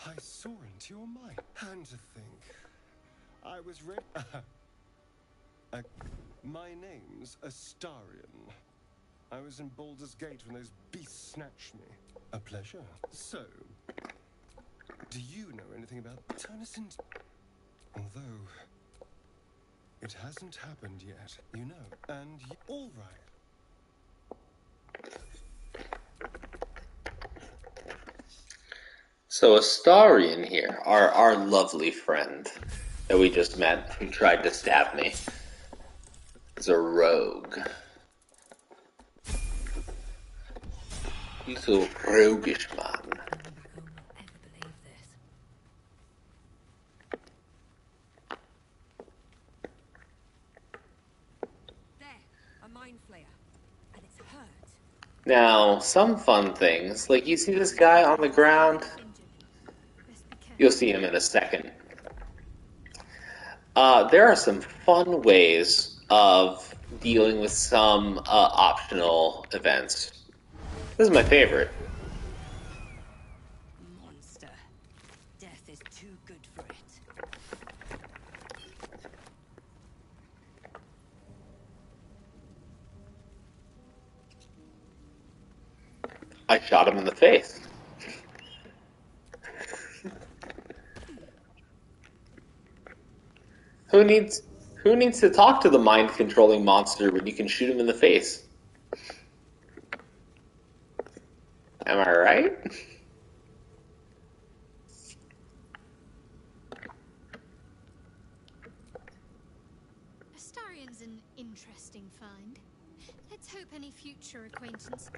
I saw into your mind. And to think, I was ready. My name's Astarion. I was in Baldur's Gate when those beasts snatched me. A pleasure. So, do you know anything about Turnison? Although, it hasn't happened yet, you know. And all right. So Astarion here, our lovely friend that we just met, who tried to stab me, is a rogue. He's a roguish man. Back home will ever believe this. There, a mind flayer. And it's hurt. Now, some fun things, like you see this guy on the ground, Best be careful. you'll see him in a second. There are some fun ways of dealing with some optional events. This is my favorite. Monster. Death is too good for it. I shot him in the face. Who needs to talk to the mind-controlling monster when you can shoot him in the face? Am I right? Astarion's an interesting find. Let's hope any future acquaintance.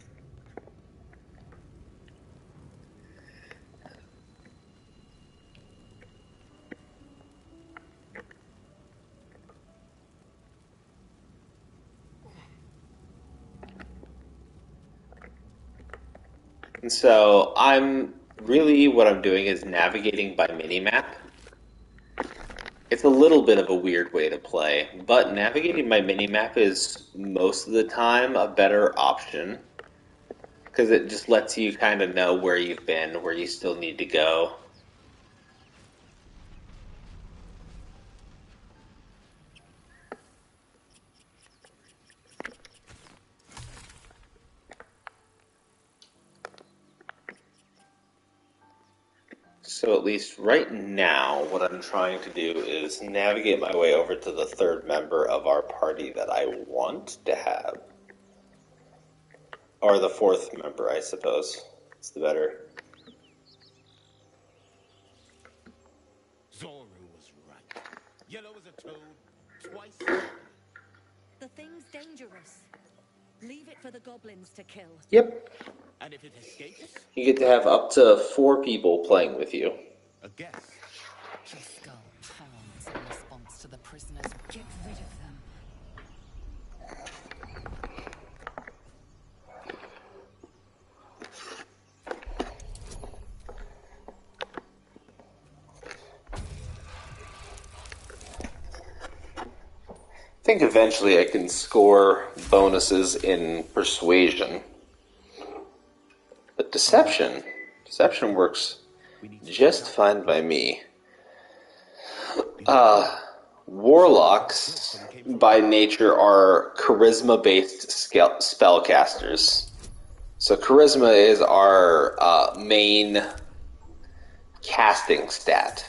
And so what I'm doing is navigating by minimap. It's a little bit of a weird way to play, but navigating by minimap is most of the time a better option because it just lets you kind of know where you've been, where you still need to go. So at least right now, what I'm trying to do is navigate my way over to the third member of our party that I want to have. Or the fourth member, I suppose. It's the better. Zoru was right. Yellow as a toad, twice. The thing's dangerous. Leave it for the goblins to kill. Yep. And if it escapes, You get to have up to 4 people playing with you. a guess. Your skull pounds in response to the prisoners. Get rid of them. I think eventually I can score bonuses in persuasion. But deception works just fine by me. Warlocks, by nature, are charisma-based spellcasters. So charisma is our main casting stat.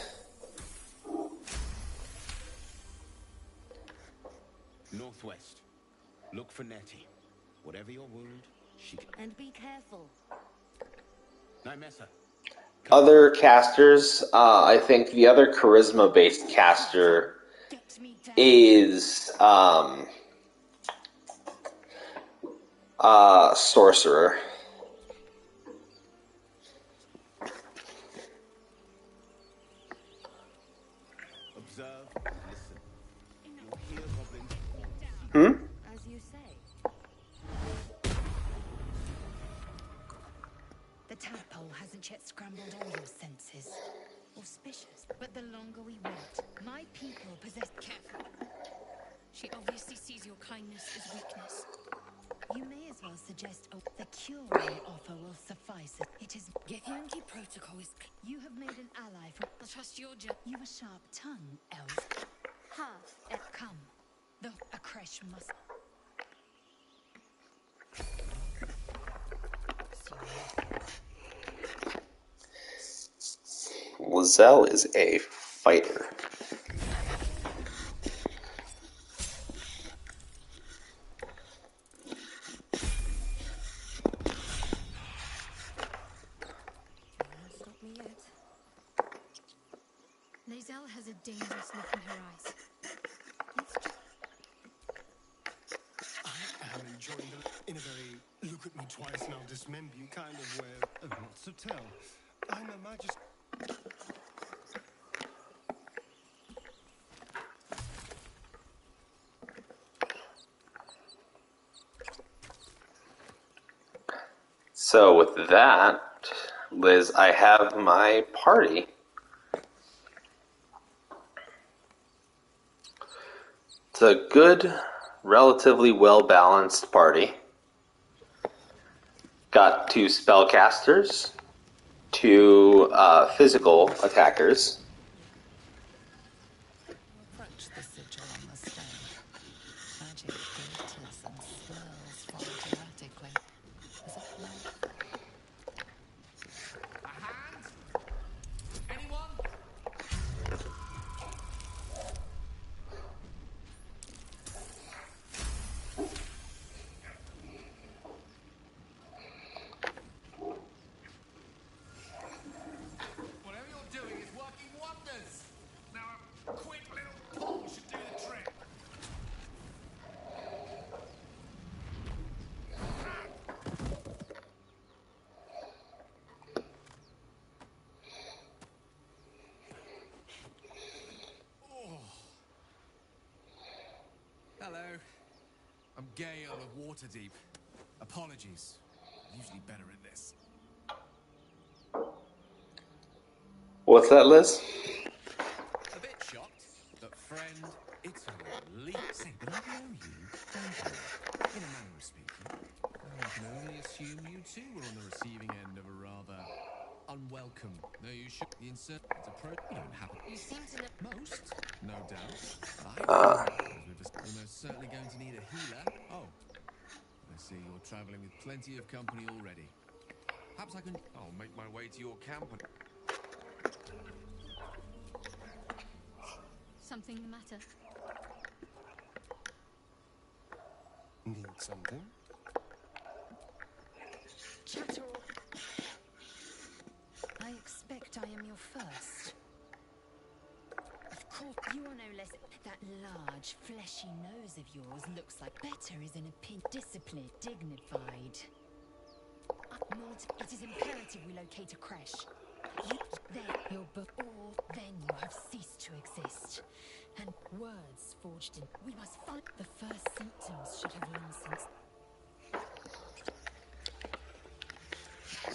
Northwest. Look for Nettie. Whatever your wound, she can. And be careful. Nymessa. Other casters, I think the other charisma-based caster Get me down. is sorcerer. Observe, listen. You'll hear goblins all. As you say. The tadpole hasn't yet scrambled all your senses. Auspicious. But the longer we wait, my people possess. Careful. She obviously sees your kindness as weakness. You may as well suggest the cure I offer will suffice. It is. Githyanki protocol is. You have made an ally from. I'll trust your judge. You've a sharp tongue, elf. Half. Come. A creche must. Lizelle is a fighter. Won't stop me yet. Lazelle has a dangerous look in her eyes. Let's just... I am enjoying the in a very look at me twice and I'll dismember you kind of way of not to tell. I'm a magistrate. So with that, Liz, I have my party. It's a good, relatively well-balanced party. Got 2 spellcasters, 2 physical attackers. Approach the sigil on the stone. Magic glitters and swirls far erratically, as if life. A hand? Anyone? Whatever you're doing is working wonders. Now a quick little pull should do the trick. Hello. I'm Gale of Waterdeep. Apologies. Usually better at this. What's that, Liz? A bit shocked, but friend, it's a relief. Say, but I know you, don't I? In a manner of speaking. I can only assume you too were on the receiving end of a rather unwelcome. No, you should. The insert. It's approach. You don't happen. You seem to know... Most, no doubt. But I don't. As we're just almost certainly going to need a healer. Oh, I see you're traveling with plenty of company already. Perhaps I can. I'll make my way to your camp and. Something the matter? Need something? Chatter. I expect I am your first. Of course, you are no less. That large, fleshy nose of yours looks like better is an opinion. Disciplined, dignified. It is imperative we locate a creche. Your book, or then you have ceased to exist. And words forged in. We must find. The first symptoms should have long since.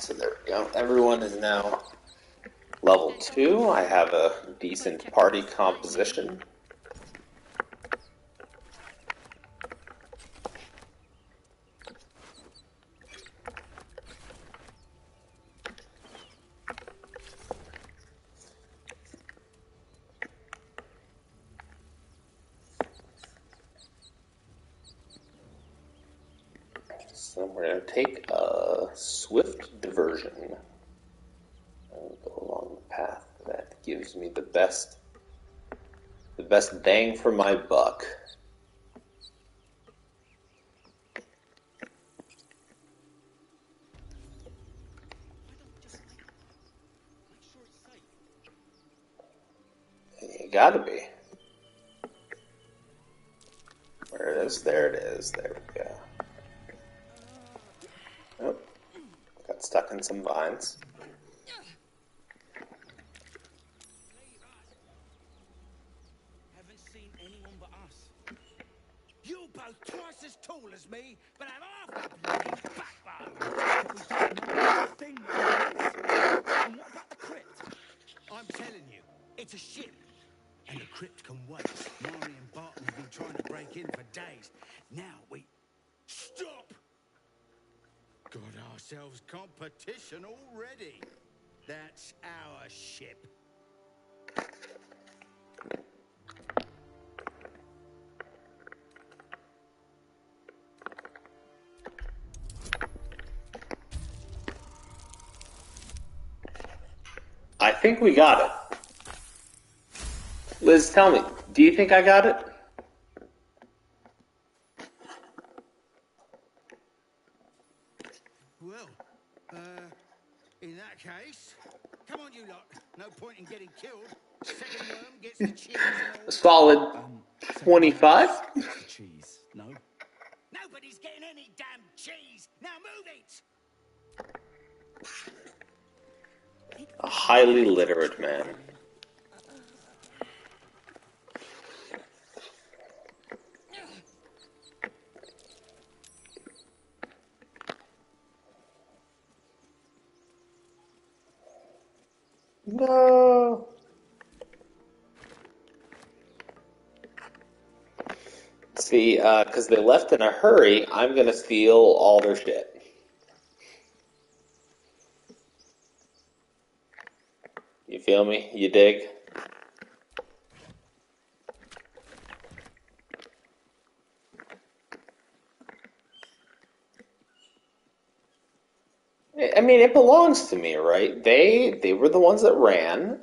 So there we go. Everyone is now level 2. I have a decent party composition. So we're going to take a swift diversion and go along the path that gives me the best bang for my buck. You gotta be. Where it is? There it is. There we go. Oh, got stuck in some vines. Haven't seen anyone but us. You're both twice as tall as me, but have half the bloody backbone. But we don't know a thing about this. And what about the crypt? I'm telling you, it's a ship. And the crypt can wait. Mari and Barton have been trying to break in for days. Now we... Stop! Got ourselves competition already. That's our ship. I think we got it. Liz, tell me, do you think I got it? Well, in that case, come on, you lot. No point in getting killed. Second worm gets the cheese and all. A solid 25? Gets the cheese, no? Nobody's getting any damn cheese. Now move it. A highly literate man. No. See, because they left in a hurry, I'm gonna steal all their shit. You feel me? You dig? I mean, it belongs to me, right? They were the ones that ran,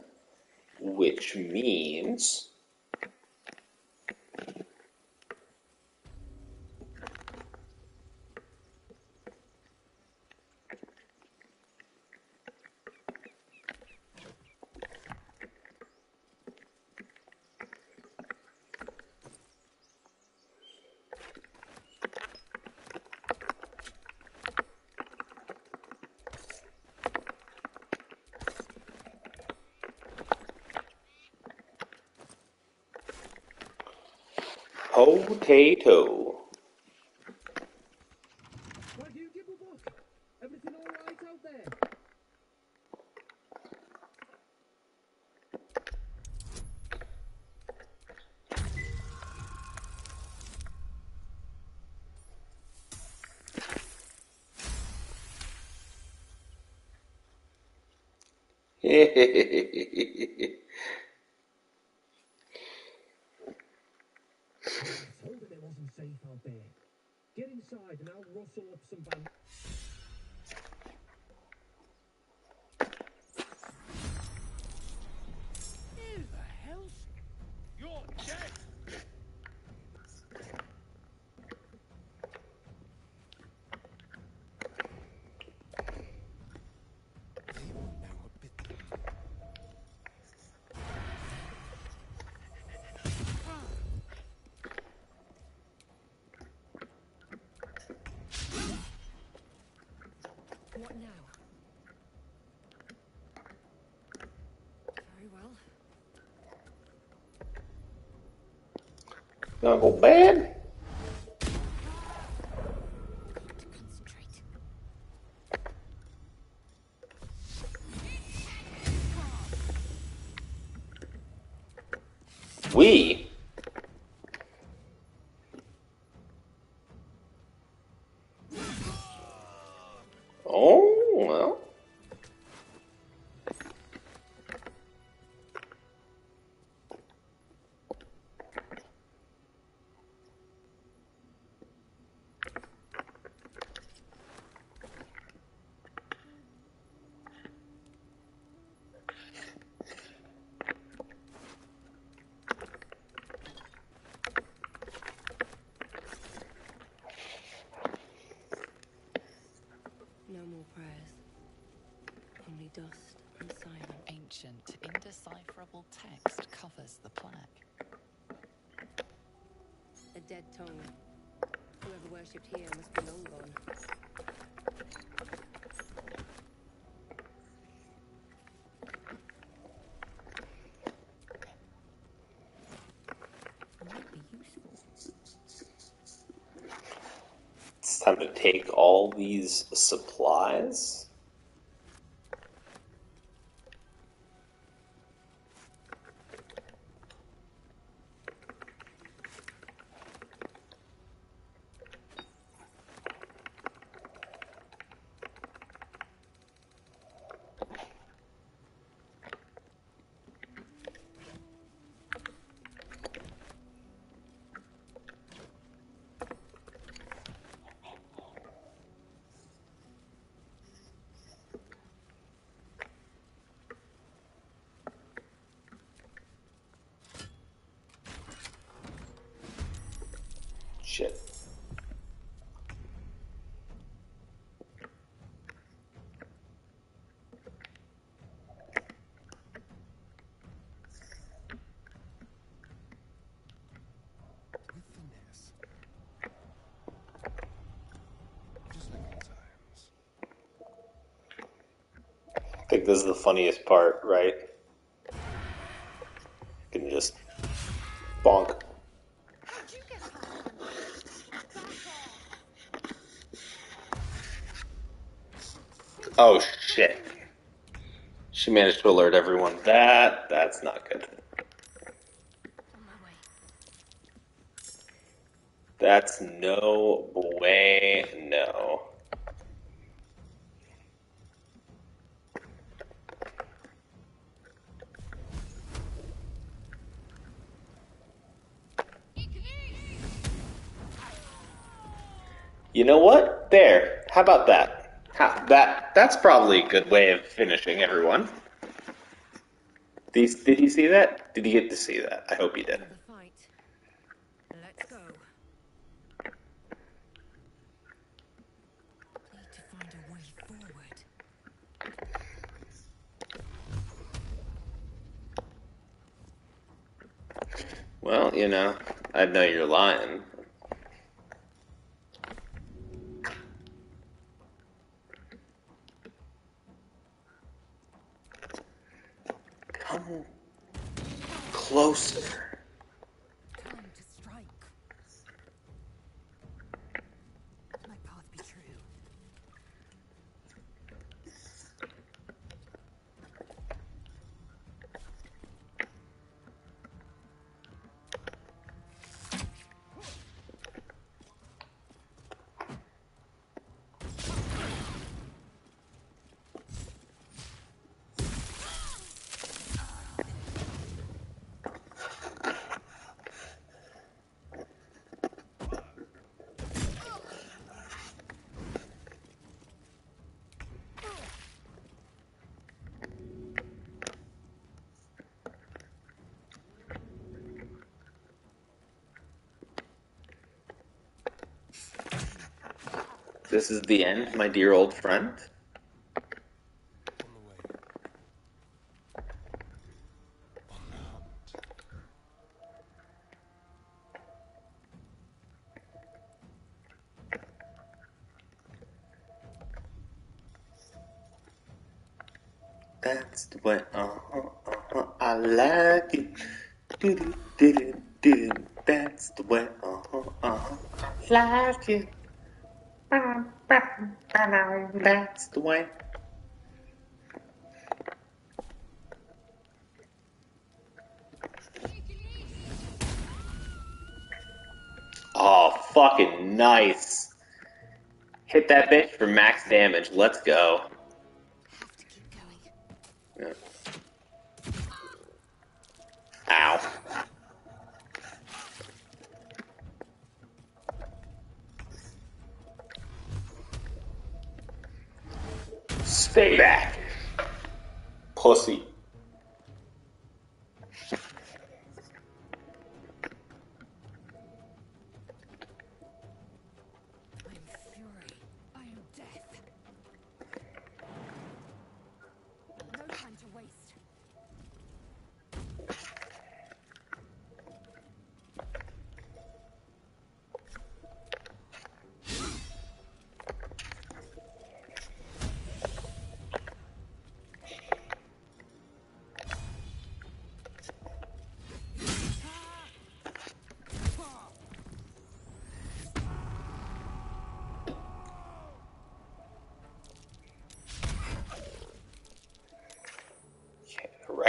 which means potato. What do you give a book? Everything all right out there? I told him it wasn't safe out there. Get inside and I'll rustle up some band. Who the hell's... You're dead. They will know a bit. What now? Very well. Gonna go bad? To concentrate. We? Oh, well. Dust and silence. Ancient, indecipherable text covers the plaque. A dead tongue. Whoever worshipped here must be long gone. Might be useful. It's time to take all these supplies. Shit. With finesse. Just like old times. I think this is the funniest part, right? You can just bonk. How'd you get that? Back off. Oh shit. She managed to alert everyone. That's not good. On my way. That's no way, no. You know what? There. How about that? That's probably a good way of finishing everyone. Did you see that? Did you get to see that? I hope you did. Another fight. Let's go. Need to find a way forward. Well, you know, I'd know you're lying. Come closer. Time to strike. My path be true. This is the end, my dear old friend. On the way. On the hunt. That's the way, I like it. Do-do-do-do-do. That's the way, I like it. That's the way. Oh, fucking nice. Hit that bitch for max damage. Let's go. Have to keep going. Yeah. Ow. Stay back. Pussy. I am fury. I am death.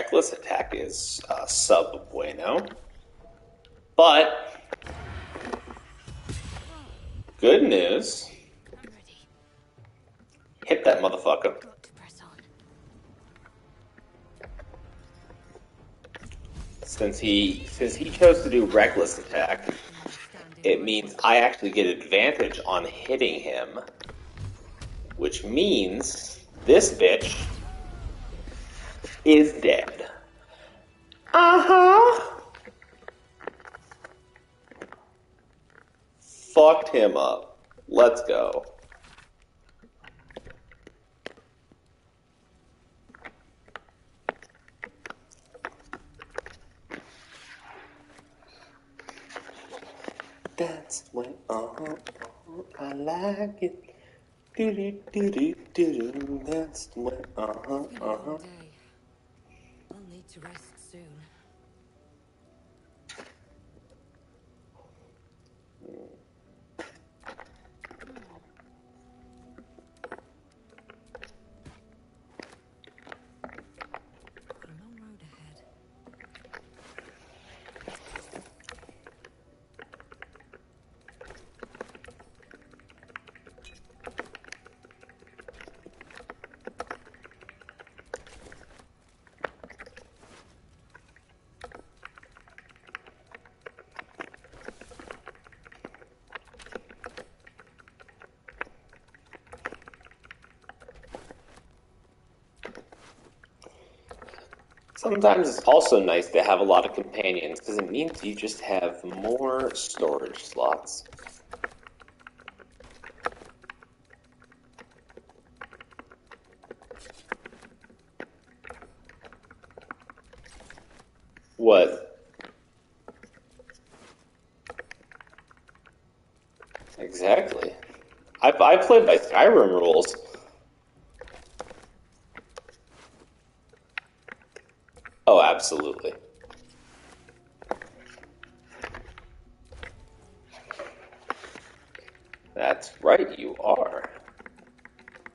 reckless attack is sub bueno. But good news. I'm ready. Hit that motherfucker. Got to press on. Since he chose to do reckless attack, it means I actually get advantage on hitting him, which means this bitch is dead. Fucked him up. Let's go. That's when, I like it. Do. That's when, It's been a long day. I'll need to rest soon. Got a long road ahead. Sometimes it's also nice to have a lot of companions because it means you just have more storage slots. What? Exactly. I played by Skyrim rules. Oh, absolutely. That's right, you are.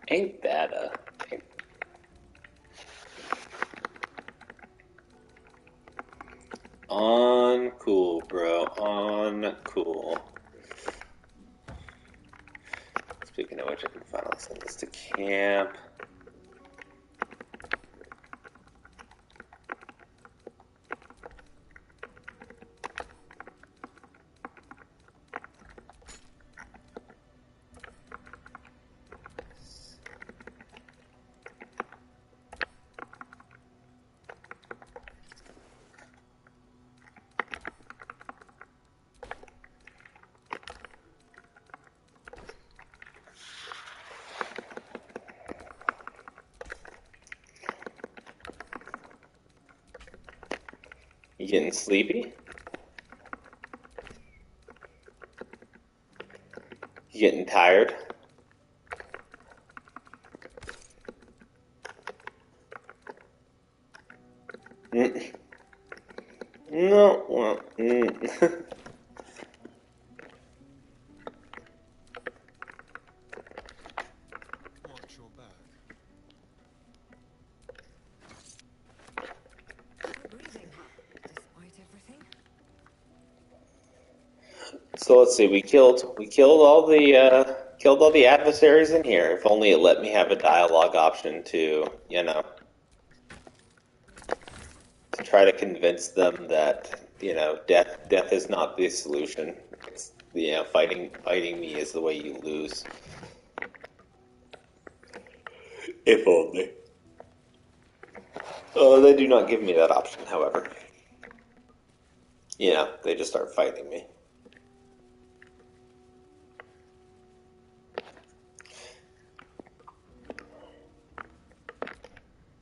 Ain't that a... Uncool, bro. Uncool. Speaking of which, I can finally send this to camp. You getting sleepy? You getting tired? No, well, Watch your back. Still breathing, despite everything. So let's see. We killed all the adversaries in here. If only it let me have a dialogue option to to try to convince them that death is not the solution. It's, fighting me is the way you lose. If only. They do not give me that option, however. They just start fighting me.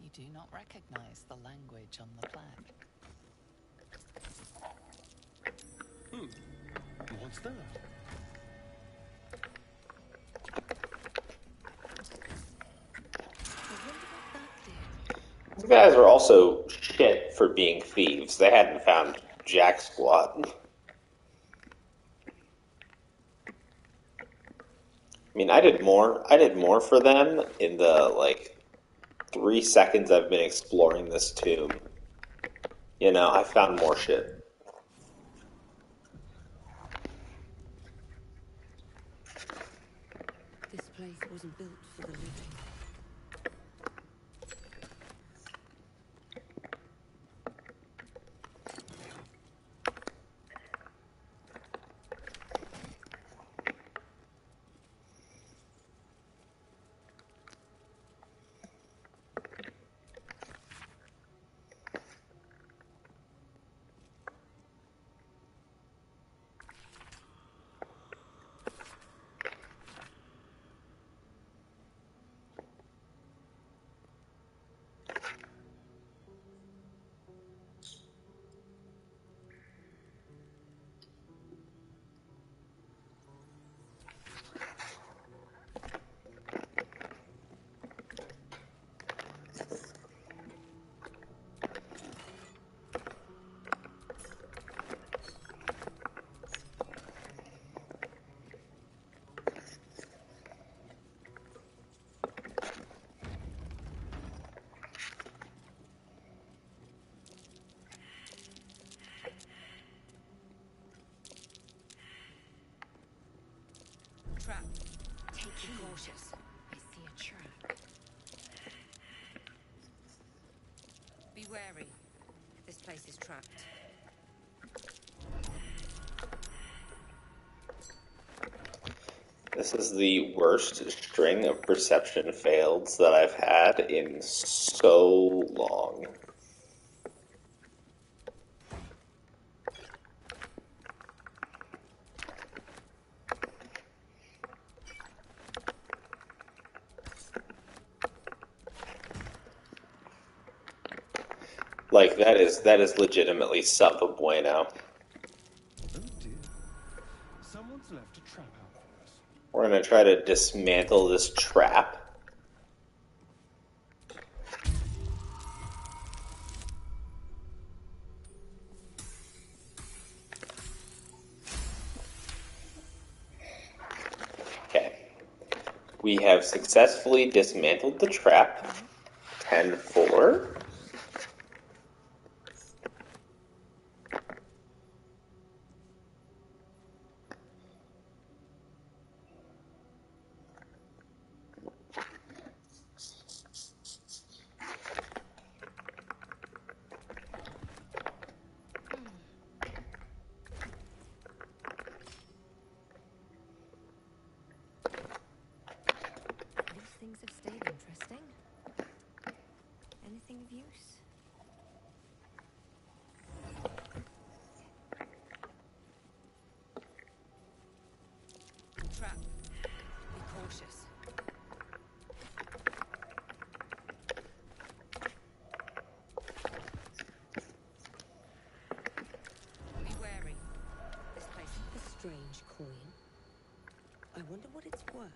You do not recognize the language on the plaque. What's that? I wonder what that did. These guys are also shit for being thieves. They hadn't found jack squat. I mean, I did more for them in the 3 seconds I've been exploring this tomb You know, I found more shit. This place wasn't built for the living. Trap. Take it cautious. I see a trap. Be wary. This place is trapped. This is the worst string of perception fails that I've had in so long. Like, that is legitimately sub bueno. Oh dear. Someone's left a trap out for us. We're gonna try to dismantle this trap. Okay. We have successfully dismantled the trap. 10-4. These things have stayed interesting. Anything of use? Trap. Be cautious. Be wary. This place is a strange coin. I wonder what it's worth.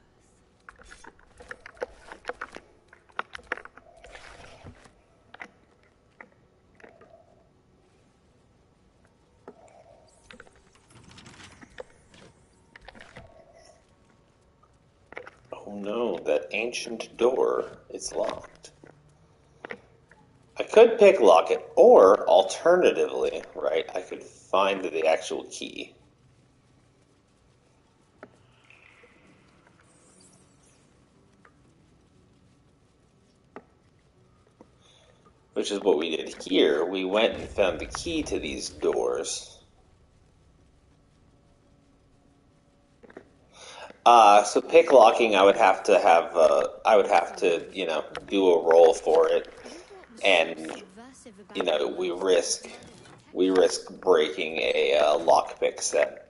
Oh no, that ancient door is locked. I could pick lock it, or alternatively, right, I could find the actual key. Which is what we did here. We went and found the key to these doors. So pick locking, I would have to, you know, do a roll for it, and, you know, we risk breaking a lockpick set.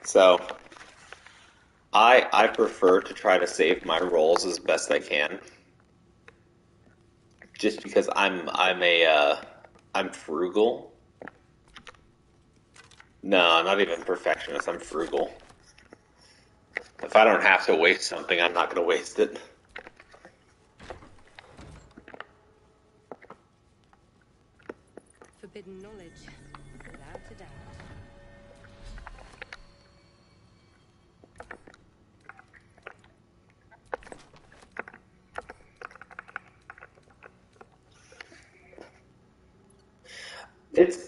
So, I prefer to try to save my rolls as best I can, just because I'm frugal. No, not even perfectionist. I'm frugal. If I don't have to waste something, I'm not going to waste it. Forbidden knowledge. Without to doubt.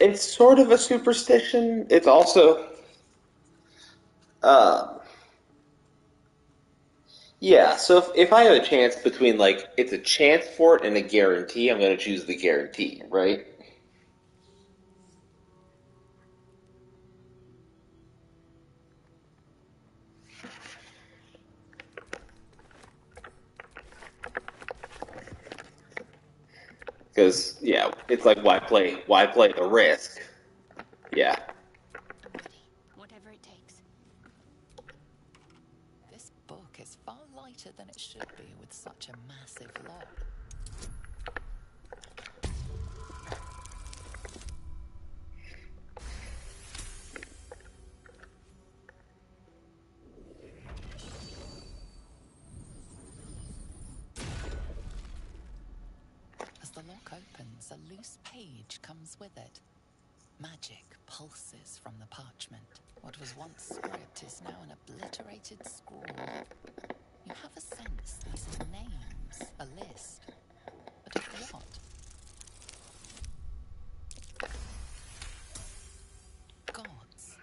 It's sort of a superstition. It's also uh, yeah. So if I have a chance between like it's a chance for it and a guarantee, I'm going to choose the guarantee, right? Because yeah, it's like why play the risk? Yeah. I'm ready. Whatever it takes. This book is far lighter than it should be with such a massive lock. As the lock opens, a loose page comes with it. Magic pulses from the parchment. What was once script is now an obliterated scrawl. You have a sense these are names, a list. But of what? Gods.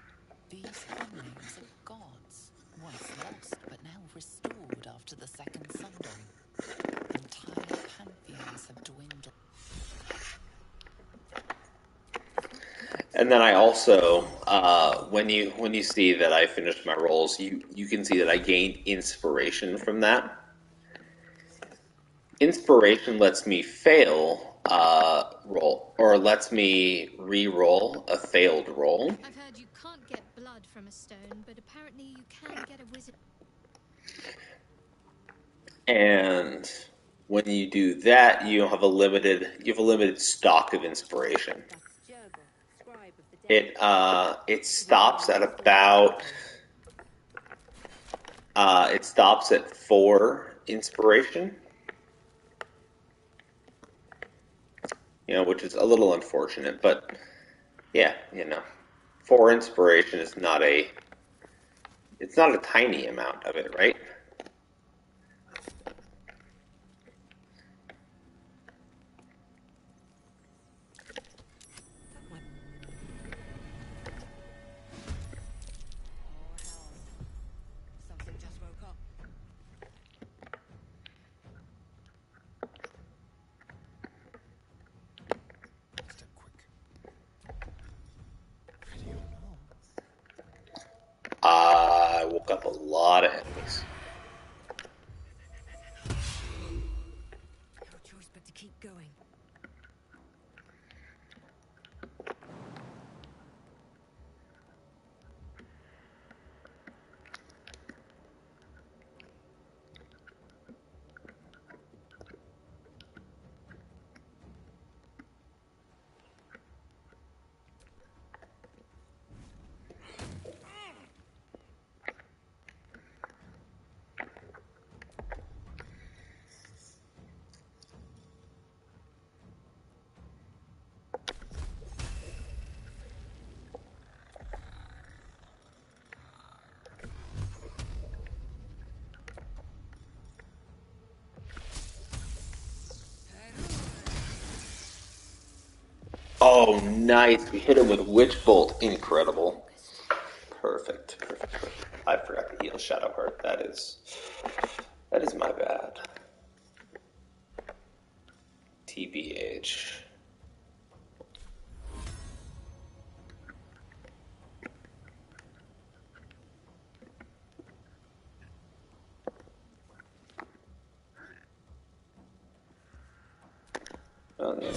These are the names of gods, once lost but now restored after the Second Sundering. Entire pantheons have dwindled. And then I also, when you see that I finished my rolls, you can see that I gained inspiration from that. Inspiration lets me fail roll, or lets me re-roll a failed roll. I've heard you can't get blood from a stone, but apparently you can get a wizard. And when you do that, you have a limited stock of inspiration. That's Jurgle, scribe of the dead. It stops at about it stops at 4 inspiration. You know, which is a little unfortunate, but yeah, you know, 4 inspiration is not it's not a tiny amount of it, right? That might... Oh, hell. Something just woke up. Step quick. Ready or not? I woke up a lot of enemies. No choice but to keep going. Oh, nice! We hit him with Witch Bolt. Incredible. Perfect. I forgot to heal Shadowheart. That is my bad. TBH. Oh, yeah.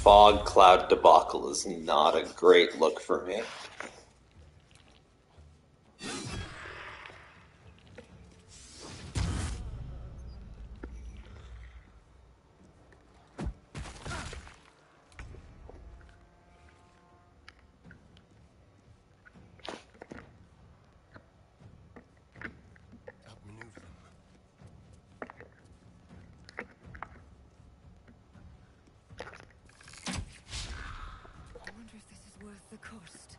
fog cloud debacle is not a great look for me. Outmaneuver them. I wonder if this is worth the cost.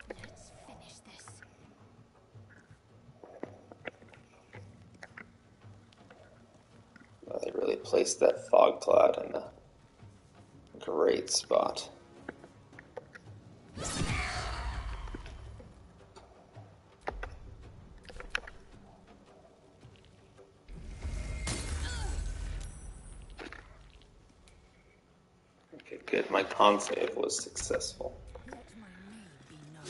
Let's finish this. Well, they really placed that fog cloud in a great spot. Okay, good. My con save was successful. Let my name be known.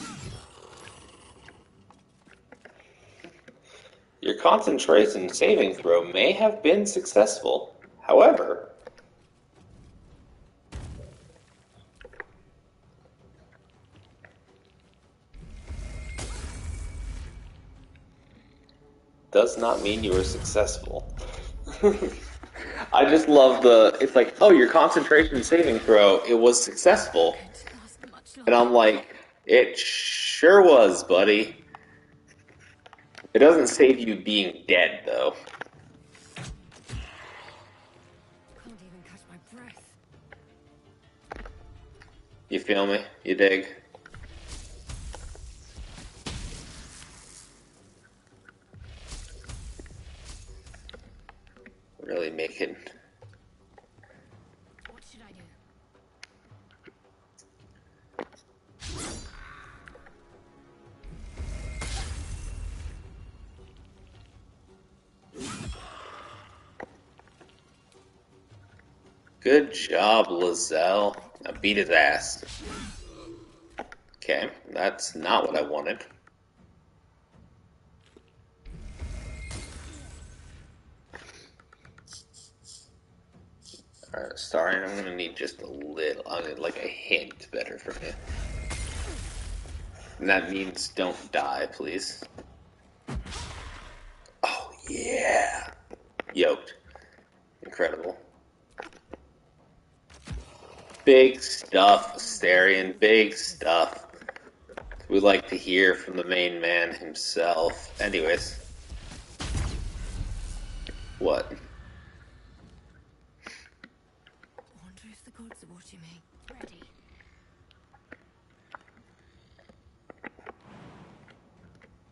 Your concentration saving throw may have been successful. However, does not mean you were successful. I just love it's like, oh, your concentration saving throw, it was successful. Can't last much And longer. I'm like, it sure was, buddy. It doesn't save you being dead, though. Can't even catch my breath. You feel me? You dig? Really making... What should I do? Good job, Lizelle. Now beat his ass. Okay, that's not what I wanted. Alright, sorry, I'm gonna need just a little, I need like a hint better from you. And that means don't die, please. Oh, yeah! Yoked. Incredible. Big stuff, Astarion, big stuff. We like to hear from the main man himself. Anyways. What? I wonder if the gods are watching me. Ready.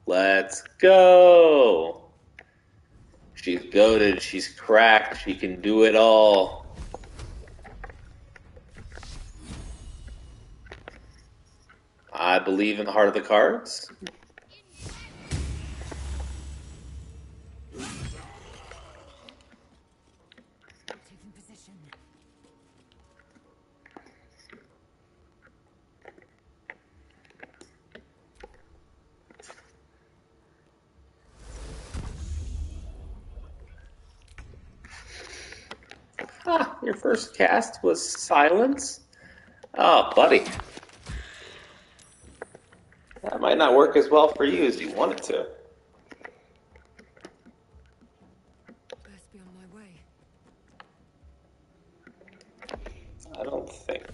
Let's go! She's goated, she's cracked, she can do it all. I believe in the heart of the cards. Taking position. Ah, your first cast was silence? Oh, buddy. That might not work as well for you as you want it to. Best be on my way. I don't think.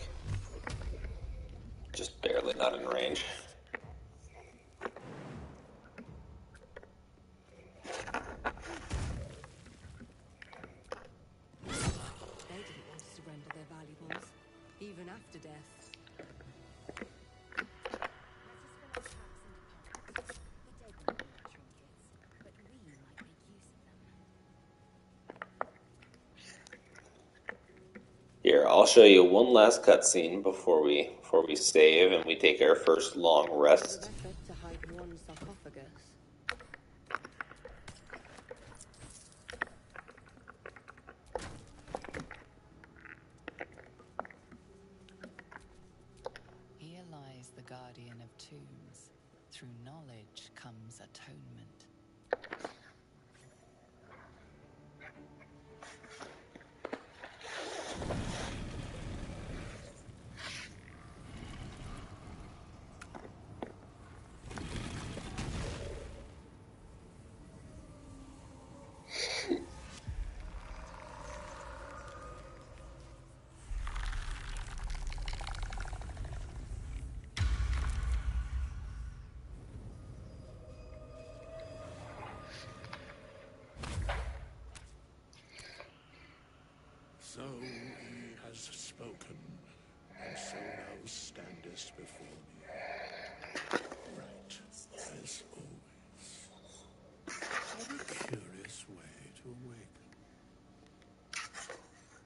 Just barely not in range. They didn't want to surrender their valuables, even after death. Here, I'll I'll show you one last cutscene before we save and we take our first long rest. Effort to hide one sarcophagus. Here lies the guardian of tombs. Through knowledge comes atonement. So he has spoken, and so thou standest before me. Right, as always. What a curious way to awaken.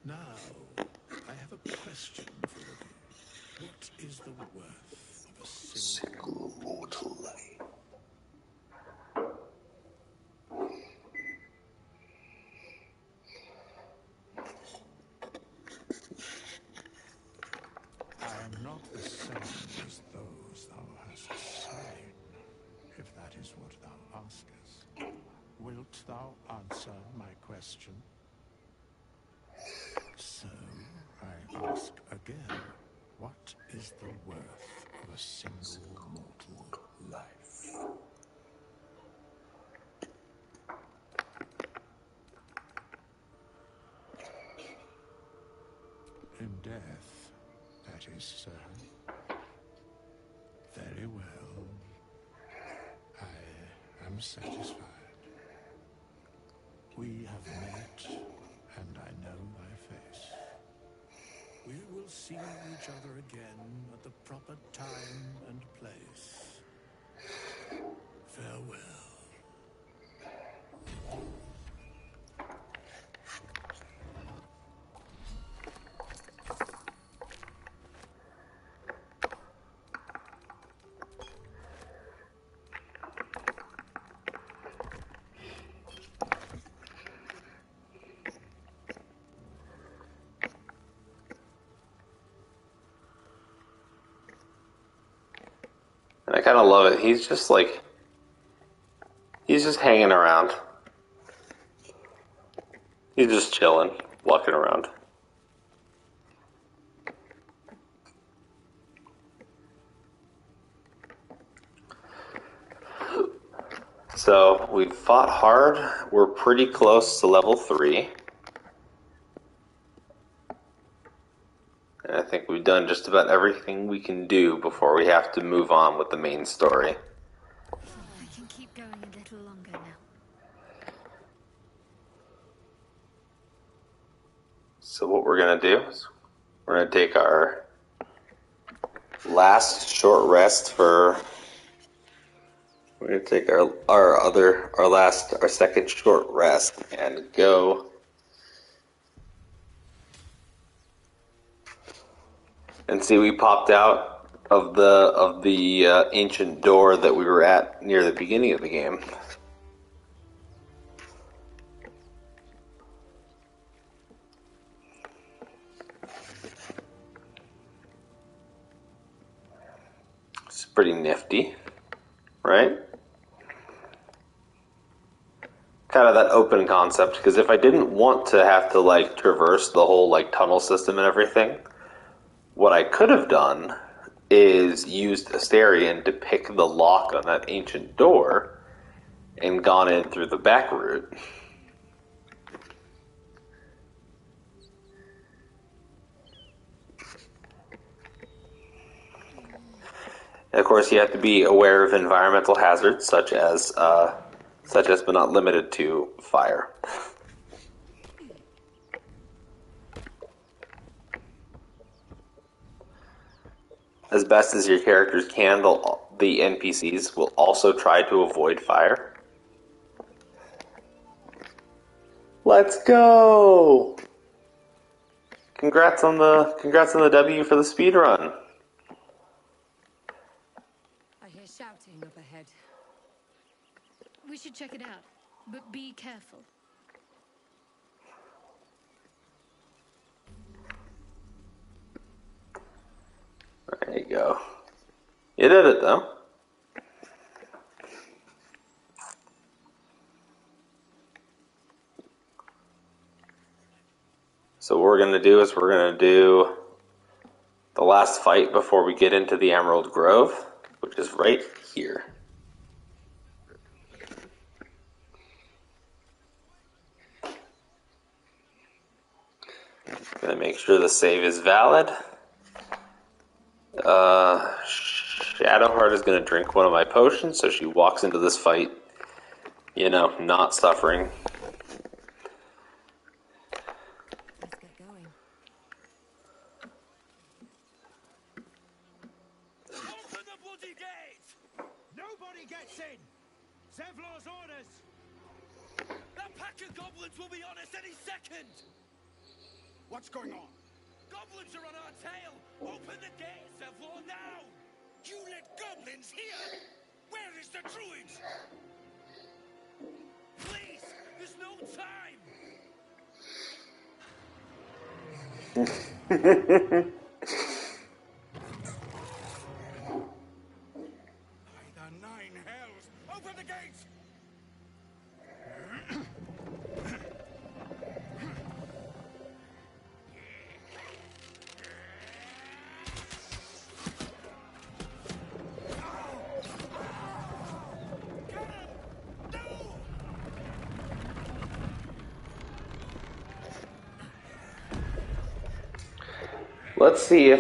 Now, I have a question for thee. What is the worth of a single mortal life? I am not the same as those thou hast slain, if that is what thou askest. Wilt thou answer my question? So, I ask again, what is the worth of a single mortal life? In death, that is, sir. Very well. I am satisfied. We have met, and I know thy face. We will see each other again at the proper time and place. Farewell. And I kind of love it. He's just like, he's just hanging around. He's just chilling, walking around. So we've fought hard. We're pretty close to level 3. And I think we've done just about everything we can do before we have to move on with the main story. I can keep going a little longer now. So what we're going to do is we're going to take our last short rest for... We're going to take our second short rest and go and see, we popped out of the ancient door that we were at near the beginning of the game. It's pretty nifty, right? Kind of that open concept, because if I didn't want to have to like traverse the whole like tunnel system and everything, what I could have done is used Asterion to pick the lock on that ancient door and gone in through the back route. And of course, you have to be aware of environmental hazards such as but not limited to fire. As best as your characters can, the NPCs will also try to avoid fire. Let's go! Congrats on the W for the speed run. I hear shouting up ahead. We should check it out, but be careful. There you go. You did it though. So what we're going to do is we're going to do the last fight before we get into the Emerald Grove, which is right here. Going to make sure the save is valid. Shadowheart is going to drink one of my potions, so she walks into this fight, not suffering. Let's get going. Open the bloody gate! Nobody gets in! Zevlor's orders! That pack of goblins will be on us any second! What's going on? Goblins are on our tail! Open the gate, Zevlor, now! You let goblins here? Where is the druid? Please, there's no time! By the nine hells! Open the gates! Let's see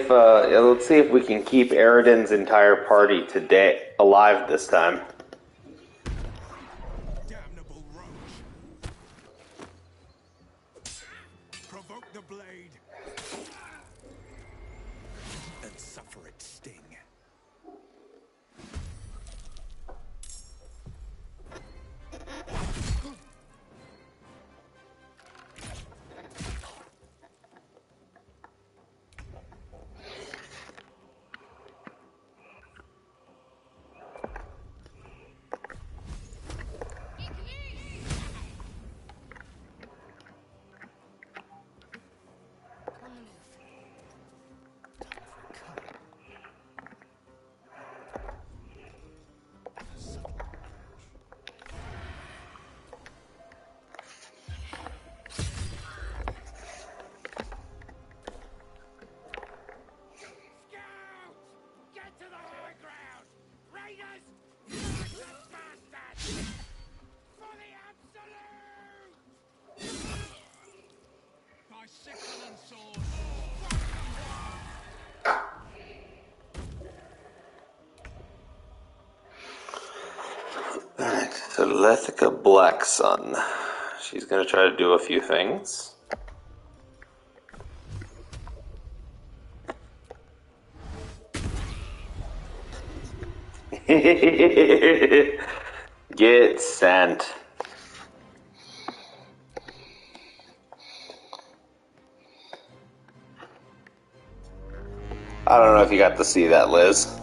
if we can keep Eridan's entire party today alive this time. Damnable roach! Provoke the blade and suffer its sting. On the move. Scouts! Get to the high ground! Raiders! Murderous bastards! For the absolute! By sickle and sword. Alright, so Lethica Blacksun. She's going to try to do a few things. Get sent. I don't know if you got to see that, Liz.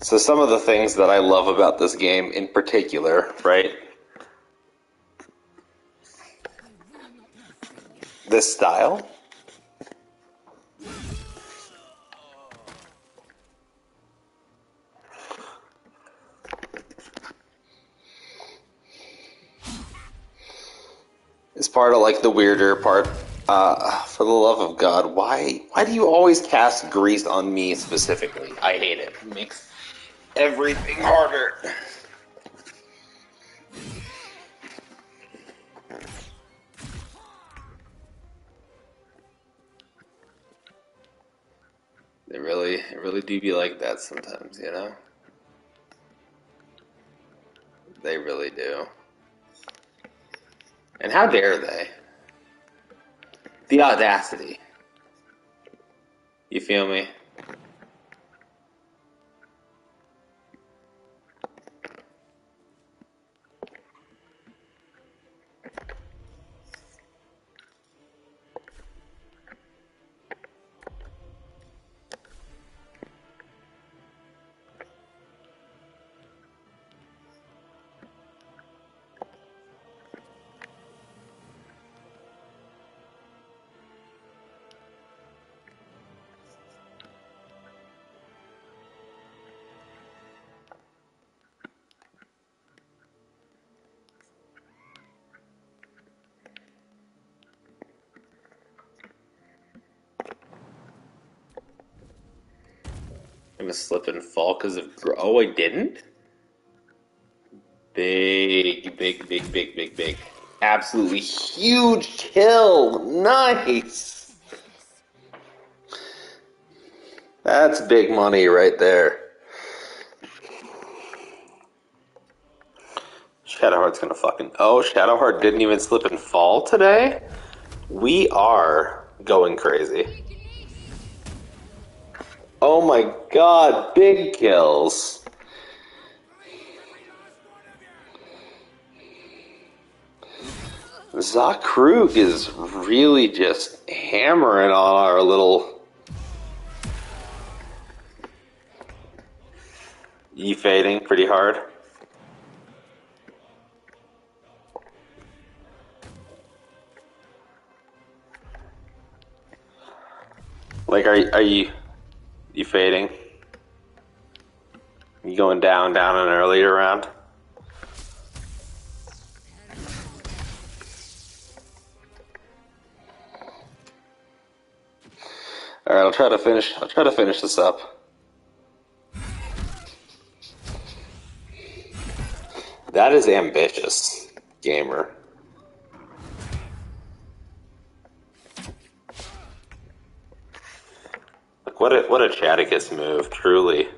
So some of the things that I love about this game in particular, right? This style. Is part of like the weirder part. For the love of God, why do you always cast grease on me specifically? I hate it. It makes everything harder. They really do be like that sometimes, you know? They really do. And how dare they? The audacity. You feel me? I'm gonna slip and fall because of. Oh, I didn't? Big. Absolutely huge kill. Nice. That's big money right there. Shadowheart's gonna fucking. Oh, Shadowheart didn't even slip and fall today? We are going crazy. Oh my god, big kills. Zakrug is really just hammering on our little fading pretty hard. Like, are you fading? You going down an earlier round? All right, I'll try to finish this up. That is ambitious, gamer. Like, what a Chaticus move, truly.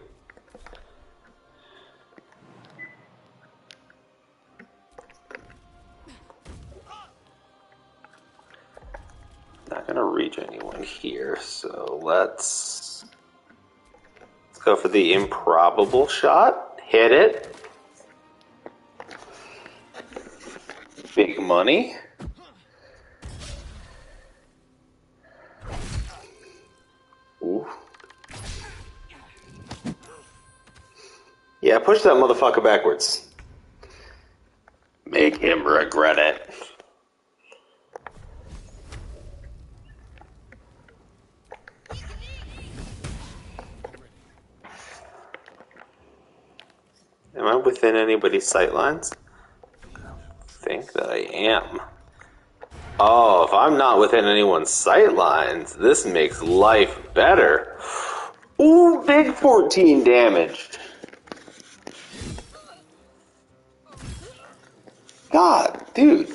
Not gonna reach anyone here, so let's go for the improbable shot. Hit it. Big money. Ooh. Yeah, push that motherfucker backwards. Make him regret it. Am I within anybody's sightlines? I think that I am. Oh, if I'm not within anyone's sightlines, this makes life better. Ooh, big 14 damage. God, dude,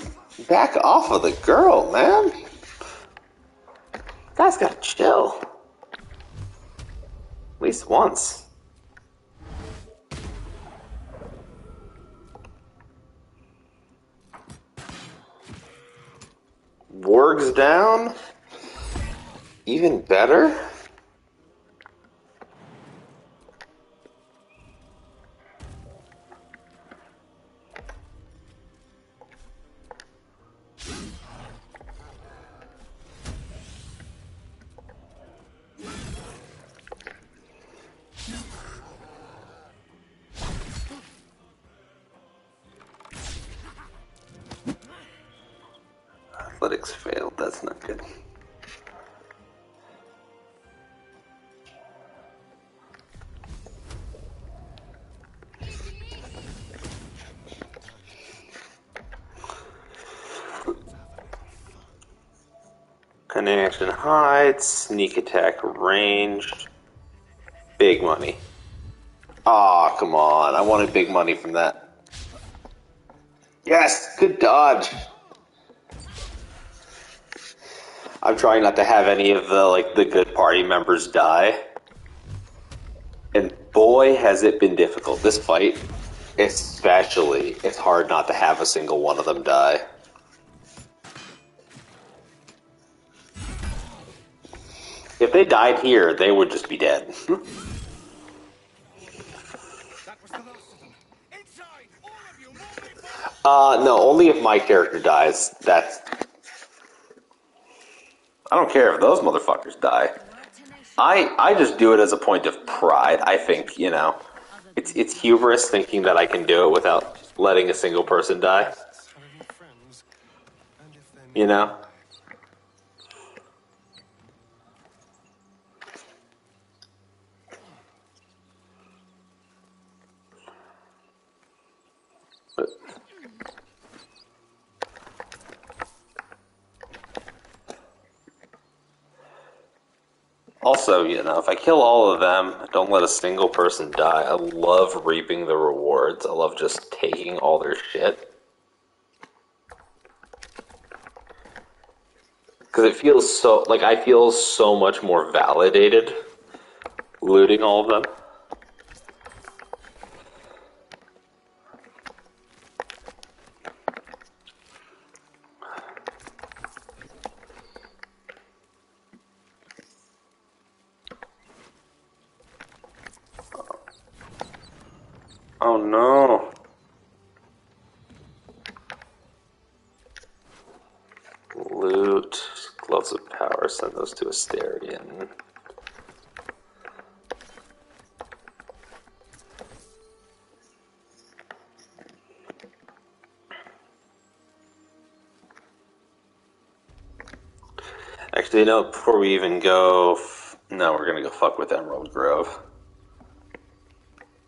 back off of the girl, man. Guy's gotta chill. At least once. Warg's down? Even better? Athletics failed, that's not good. Connection heights, sneak attack ranged. Big money. Aw, come on. I wanted big money from that. Yes, good dodge. I'm trying not to have any of the good party members die. And boy, has it been difficult. This fight, especially, it's hard not to have a single one of them die. If they died here, they would just be dead. That was the last of them. Inside, all of you, move me forward. No, only if my character dies. That's... I don't care if those motherfuckers die. I just do it as a point of pride. I think, you know, it's hubris thinking that I can do it without letting a single person die. However, friends, and if they're You know? But also, you know, if I kill all of them, don't let a single person die. I love reaping the rewards. I love just taking all their shit. Because it feels so, like, I feel so much more validated looting all of them. Oh no. Loot, gloves of power, send those to Asterion. Actually, you know, before we even go, no, we're gonna go fuck with Emerald Grove.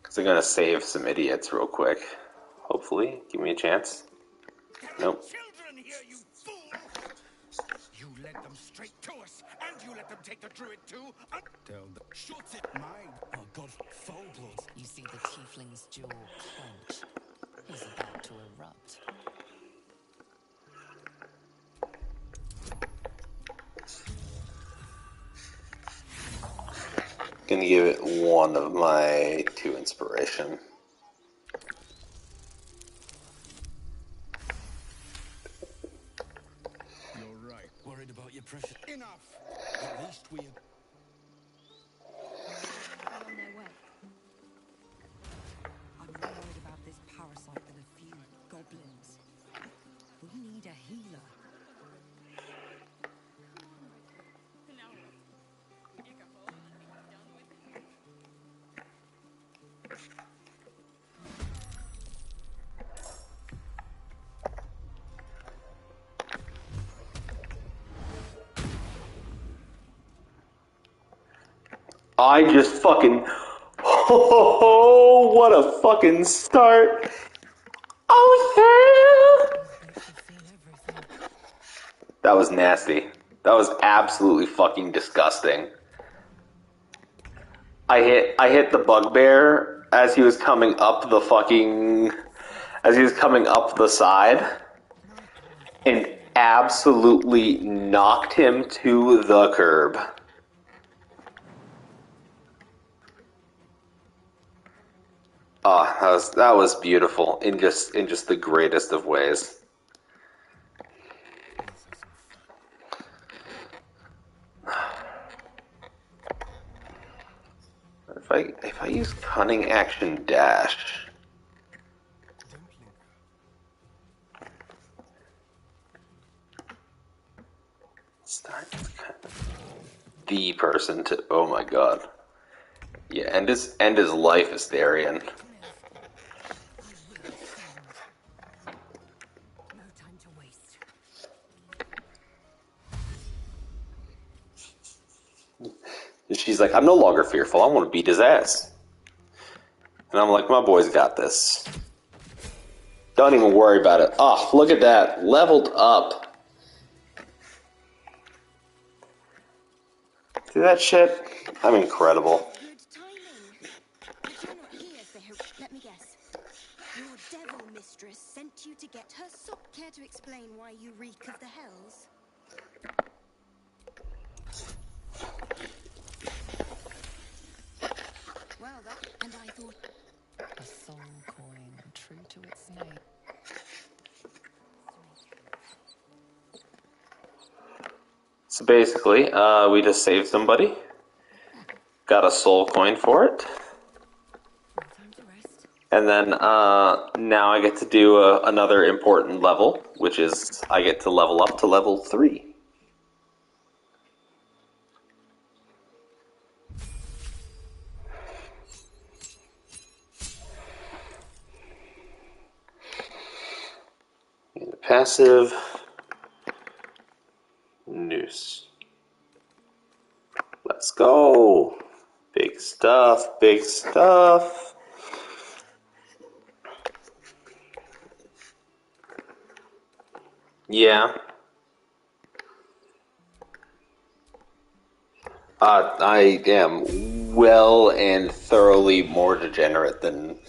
Because they're gonna save some idiots real quick. Hopefully, give me a chance. Nope. Children here, you fool! You led them straight to us, and you let them take the druid too. Tell them. Shut it, mine. Oh God, foul blood. You see the tiefling's jaw clench. He's about to erupt. Gonna give it one of my 2 inspiration. You're right. Worried about your precious. Enough. At least we. On their way. I'm more worried about this parasite than a few goblins. We need a healer. I just fucking... Oh, what a fucking start! Oh yeah! That was nasty. That was absolutely fucking disgusting. I hit the bugbear as he was coming up the fucking... as he was coming up the side, and absolutely knocked him to the curb. Oh, that was beautiful in just the greatest of ways. If I use cunning action dash, start the person to, oh my god, yeah, end his life, Asterion. No time to waste. And she's like, I'm no longer fearful. I want to beat his ass. And I'm like, my boy's got this. Don't even worry about it. Oh, look at that. Leveled up. See that shit? I'm incredible. Good timing. But you're not here for her. Let me guess. Your devil mistress sent you to get her sock. Care to explain why you reek of the hells? Well, that... And I thought... A soul coin, true to its name. So basically, we just saved somebody. Got a soul coin for it. Time to rest. And then now I get to do another important level, which is I get to level up to level 3. And the passive noose. Let's go. Big stuff, big stuff. Yeah. I am well and thoroughly more degenerate than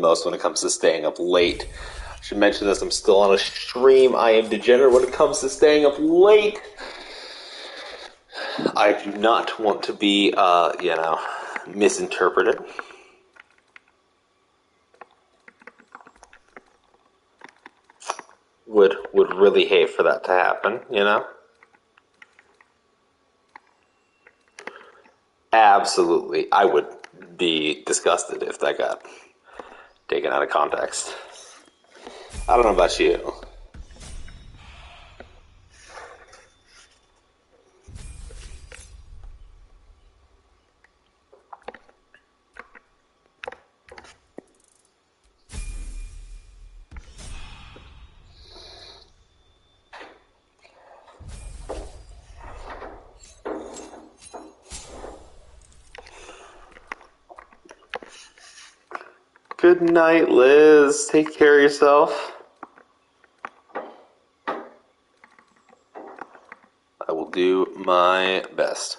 most when it comes to staying up late. I should mention this, I'm still on a stream. I am degenerate when it comes to staying up late. I do not want to be, misinterpreted. Would really hate for that to happen, you know? Absolutely. I would be disgusted if that got taken out of context. I don't know about you. Good night, Liz. Take care of yourself. I will do my best.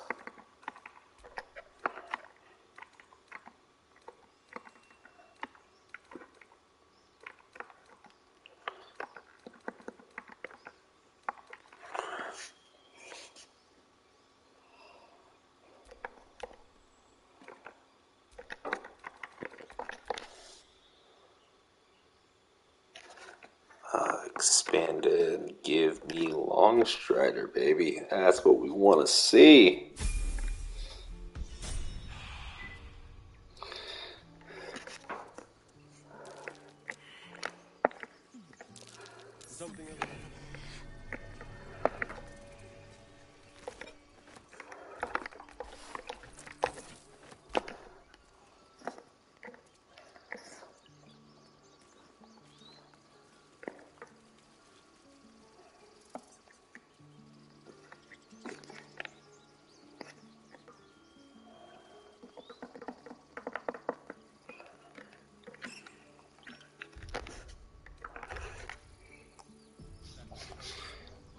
Expanded. Give me Long Strider, baby. That's what we want to see. Something over there.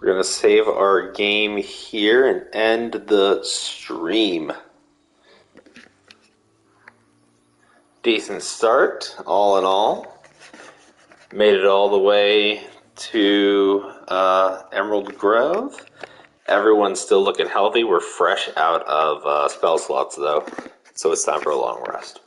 We're going to save our game here and end the stream. Decent start, all in all. Made it all the way to Emerald Grove. Everyone's still looking healthy. We're fresh out of spell slots, though, so it's time for a long rest.